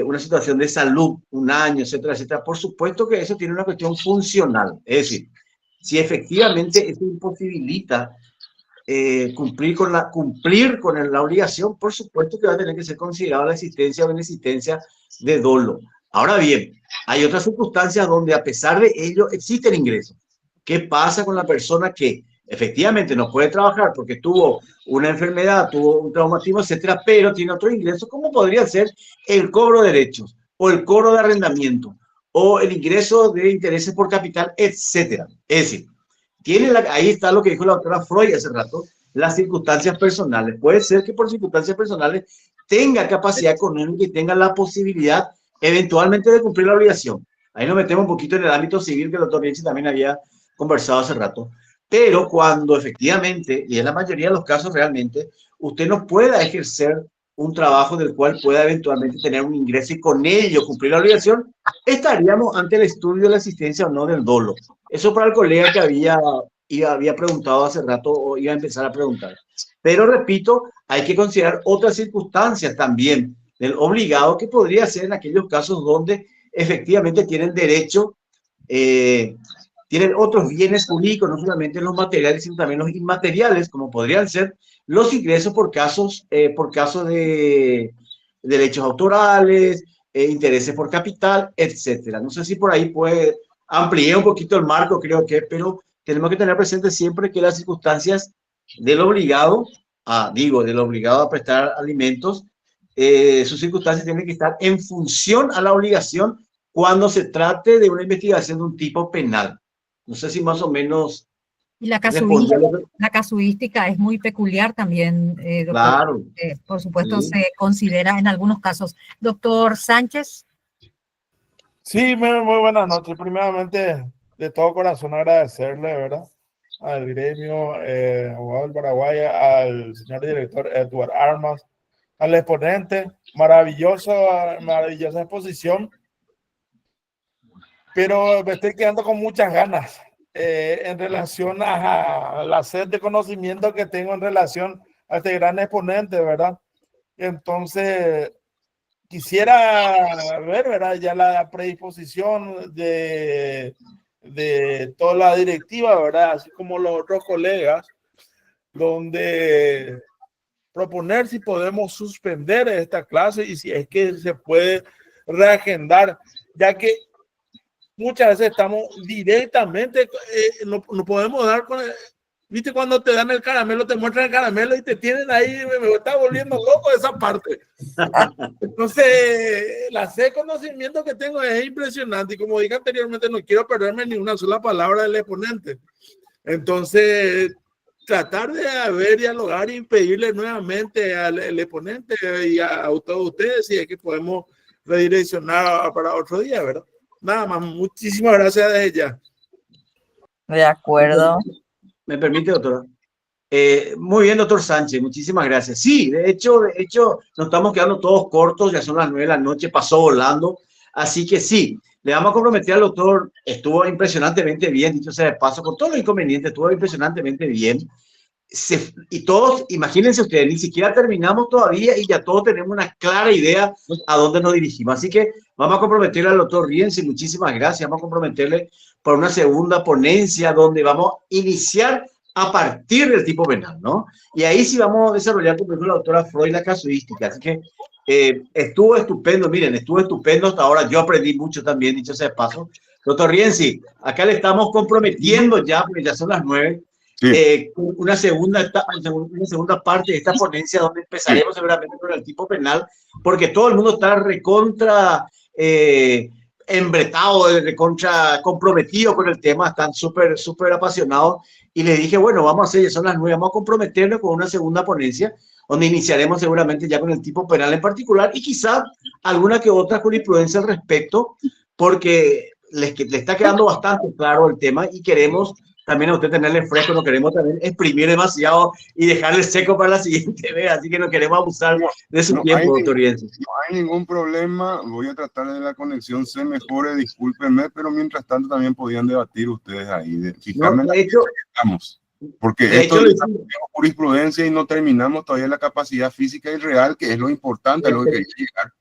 una situación de salud, un año, etcétera, etcétera, por supuesto que eso tiene una cuestión funcional. Es decir, si efectivamente eso imposibilita cumplir con la obligación, por supuesto que va a tener que ser considerada la existencia o inexistencia de dolo. Ahora bien, hay otras circunstancias donde a pesar de ello existen ingresos. ¿Qué pasa con la persona que efectivamente no puede trabajar porque tuvo una enfermedad, tuvo un traumatismo, etcétera, pero tiene otro ingreso, como podría ser el cobro de derechos o el cobro de arrendamiento o el ingreso de intereses por capital, etcétera? Es decir, ahí está lo que dijo la doctora Freud hace rato, las circunstancias personales. Puede ser que por circunstancias personales tenga capacidad económica y tenga la posibilidad eventualmente de cumplir la obligación. Ahí nos metemos un poquito en el ámbito civil que el doctor Bianchi también había conversado hace rato. Pero cuando efectivamente, y en la mayoría de los casos realmente, usted no pueda ejercer un trabajo del cual pueda eventualmente tener un ingreso y con ello cumplir la obligación, estaríamos ante el estudio de la existencia o no del dolo. Eso para el colega que había preguntado hace rato o iba a empezar a preguntar. Pero repito, hay que considerar otras circunstancias también del obligado que podría ser en aquellos casos donde efectivamente tienen derecho, tienen otros bienes jurídicos, no solamente los materiales, sino también los inmateriales, como podrían ser los ingresos por casos de derechos autorales, intereses por capital, etcétera. No sé si por ahí puede ampliar un poquito el marco, creo que, pero tenemos que tener presente siempre que las circunstancias del obligado, del obligado a prestar alimentos, sus circunstancias tienen que estar en función a la obligación cuando se trate de una investigación de un tipo penal. No sé si más o menos Y la respondió. casuística es muy peculiar también, doctor. Claro. Por supuesto, Sí. se considera en algunos casos. Doctor Sánchez. Sí, muy buenas noches. Primeramente, de todo corazón agradecerle, ¿verdad? Al gremio abogado del Paraguay, al señor director Edward Armas, al exponente, maravillosa exposición, pero me estoy quedando con muchas ganas en relación a la sed de conocimiento que tengo en relación a este gran exponente, ¿verdad? Entonces, quisiera ver, ¿verdad? Ya la predisposición de toda la directiva, ¿verdad? Así como los otros colegas, donde proponer si podemos suspender esta clase y si es que se puede reagendar, ya que muchas veces estamos directamente, no podemos dar con viste cuando te dan el caramelo, te muestran el caramelo y te tienen ahí, me está volviendo loco esa parte. Entonces, la sed de conocimiento que tengo es impresionante y como dije anteriormente, no quiero perderme ni una sola palabra del exponente. Entonces, tratar de dialogar y pedirle nuevamente al exponente y a todos ustedes si es que podemos redireccionar para otro día, ¿verdad? Nada más, muchísimas gracias desde ya. De acuerdo. ¿Me permite, doctora? Muy bien, doctor Sánchez, muchísimas gracias. Sí, de hecho, nos estamos quedando todos cortos, ya son las 9 de la noche, pasó volando, así que sí, le vamos a comprometer al doctor, estuvo impresionantemente bien, dicho sea de paso, con todos los inconvenientes, estuvo impresionantemente bien. y todos, imagínense ustedes, ni siquiera terminamos todavía y ya todos tenemos una clara idea a dónde nos dirigimos. Así que vamos a comprometerle al doctor Rienzi, muchísimas gracias, vamos a comprometerle por una segunda ponencia donde vamos a iniciar a partir del tipo penal, ¿no? Y ahí sí vamos a desarrollar, por ejemplo, la doctora Freud, la casuística. Así que estuvo estupendo, miren, estuvo estupendo hasta ahora. Yo aprendí mucho también, dicho sea de paso. Doctor Rienzi, acá le estamos comprometiendo ya, porque ya son las 9, Sí. una segunda parte de esta ponencia donde empezaremos seguramente con el tipo penal, porque todo el mundo está recontra embretado, recontra comprometido con el tema, están súper apasionados, y les dije, bueno, vamos a hacer, ya son las 9, vamos a comprometernos con una segunda ponencia, donde iniciaremos seguramente ya con el tipo penal en particular, y quizá alguna que otra jurisprudencia al respecto, porque le está quedando bastante claro el tema, y queremos también a usted tenerle fresco, no queremos también exprimir demasiado y dejarle seco para la siguiente vez, así que no queremos abusar de su tiempo, doctor Rienzi. No hay ningún problema, voy a tratar de la conexión se mejore, discúlpenme, pero mientras tanto también podían debatir ustedes ahí, fijarme No, de hecho, estamos, porque de esto hecho, es jurisprudencia y no terminamos todavía la capacidad física y real, que es lo importante, a lo que quería llegar.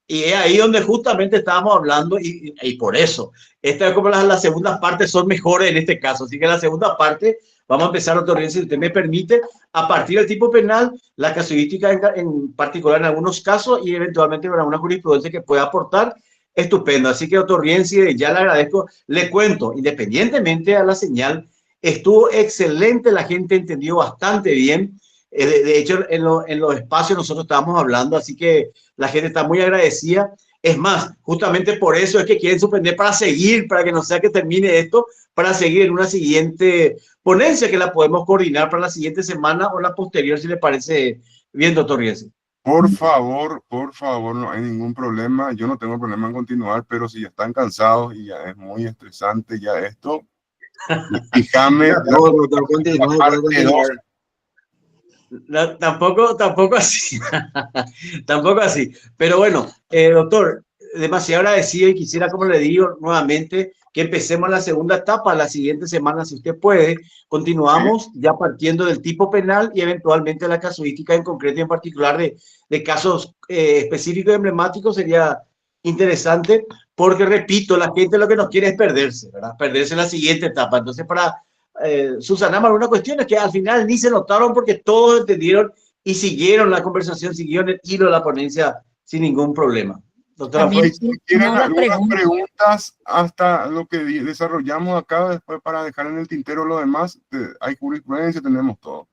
y es ahí donde justamente estábamos hablando, y por eso, esta es como las segundas partes son mejores en este caso, así que la segunda parte, vamos a empezar, doctor Rienzi, si usted me permite, a partir del tipo penal, la casuística en particular en algunos casos, y eventualmente con alguna jurisprudencia que pueda aportar, estupendo. Así que, doctor Rienzi, ya le agradezco, le cuento, independientemente a la señal, estuvo excelente, la gente entendió bastante bien. De hecho, en los espacios nosotros estábamos hablando, así que la gente está muy agradecida. Es más, justamente por eso es que quieren suspender para seguir, para que no sea que termine esto, para seguir en una siguiente ponencia que la podemos coordinar para la siguiente semana o la posterior, si le parece bien, doctor Rienzi. Por favor, no hay ningún problema. Yo no tengo problema en continuar, pero si ya están cansados y ya es muy estresante ya esto, fíjame. No, tampoco así. Tampoco así. Pero bueno, doctor, demasiado agradecido, y quisiera, como le digo nuevamente, que empecemos la segunda etapa la siguiente semana, si usted puede. Continuamos ya partiendo del tipo penal y eventualmente la casuística en concreto y en particular de casos específicos y emblemáticos. Sería interesante porque, repito, la gente lo que nos quiere es perderse, ¿verdad? Perderse la siguiente etapa. Entonces, para subsanar algunas cuestiones que al final ni se notaron porque todos entendieron y siguieron la conversación, siguieron el hilo de la ponencia sin ningún problema. Doctora Freud, si quieren algunas preguntas hasta lo que desarrollamos acá, después para dejar en el tintero lo demás, hay jurisprudencia, tenemos todo.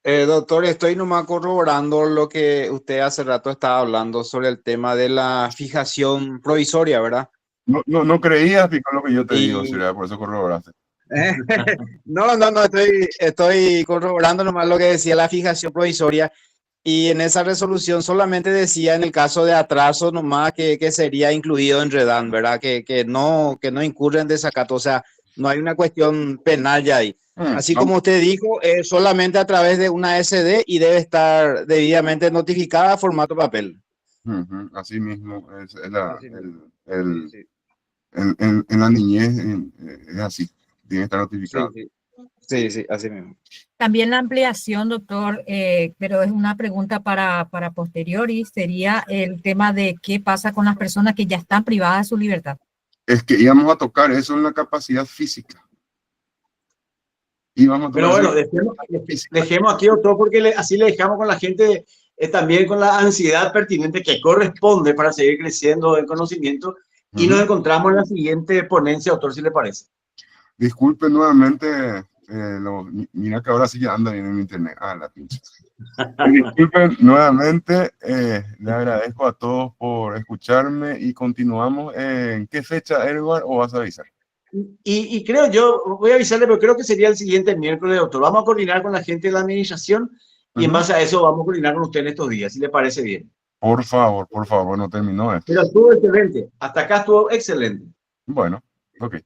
Doctor, estoy nomás corroborando lo que usted hace rato estaba hablando sobre el tema de la fijación provisoria, ¿verdad? No creías, Pico, lo que yo te digo, será por eso corroboraste. No, estoy corroborando nomás lo que decía la fijación provisoria, y en esa resolución solamente decía en el caso de atraso nomás que sería incluido en redán, ¿verdad? Que no incurre en desacato, o sea, no hay una cuestión penal ya ahí. Así como usted dijo, solamente a través de una SD y debe estar debidamente notificada formato papel. Así mismo, en la niñez es así, tiene que estar notificado. Sí, así mismo. También la ampliación, doctor, pero es una pregunta para posteriori, sería el tema de qué pasa con las personas que ya están privadas de su libertad. Es que íbamos a tocar eso en la capacidad física. Pero bueno, dejemos aquí, doctor, porque así le dejamos con la gente también con la ansiedad pertinente que corresponde para seguir creciendo en conocimiento, y nos encontramos en la siguiente ponencia, doctor, si le parece. Disculpe nuevamente, mira que ahora sí ya anda bien en internet. La pinche. Disculpen nuevamente, le agradezco a todos por escucharme y continuamos. ¿En qué fecha, Edward, o vas a avisar? Y creo yo, voy a avisarle, pero creo que sería el siguiente miércoles, doctor. Vamos a coordinar con la gente de la administración y en base a eso vamos a coordinar con usted en estos días, si le parece bien. Por favor, no terminó esto. Pero estuvo excelente, hasta acá estuvo excelente. Bueno, ok.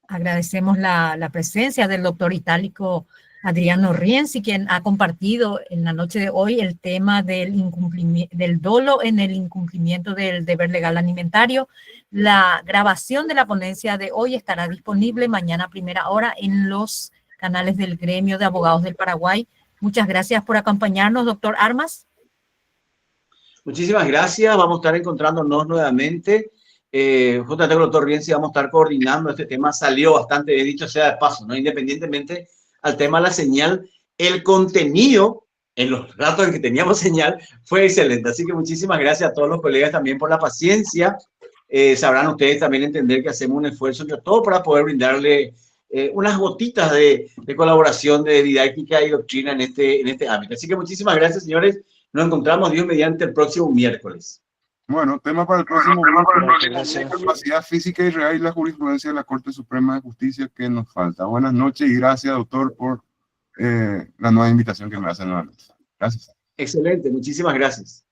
Agradecemos la presencia del doctor Itálico Adriano Rienzi, quien ha compartido en la noche de hoy el tema del dolo en el incumplimiento del deber legal alimentario. La grabación de la ponencia de hoy estará disponible mañana a primera hora en los canales del Gremio de Abogados del Paraguay. Muchas gracias por acompañarnos, doctor Armas. Muchísimas gracias. Vamos a estar encontrándonos nuevamente. Justamente con el doctor Rienzi vamos a estar coordinando este tema. Salió bastante bien, dicho sea de paso, ¿no? Independientemente al tema de la señal, el contenido en los ratos en que teníamos señal fue excelente. Así que muchísimas gracias a todos los colegas también por la paciencia. Sabrán ustedes también entender que hacemos un esfuerzo entre todos para poder brindarle unas gotitas de colaboración, de didáctica y doctrina en este ámbito. Así que muchísimas gracias, señores. Nos encontramos, Dios mediante, el próximo miércoles. Bueno, tema para el próximo miércoles, la capacidad física y real y la jurisprudencia de la Corte Suprema de Justicia que nos falta. Buenas noches y gracias, doctor, por la nueva invitación que me hacen nuevamente. Gracias. Excelente, muchísimas gracias.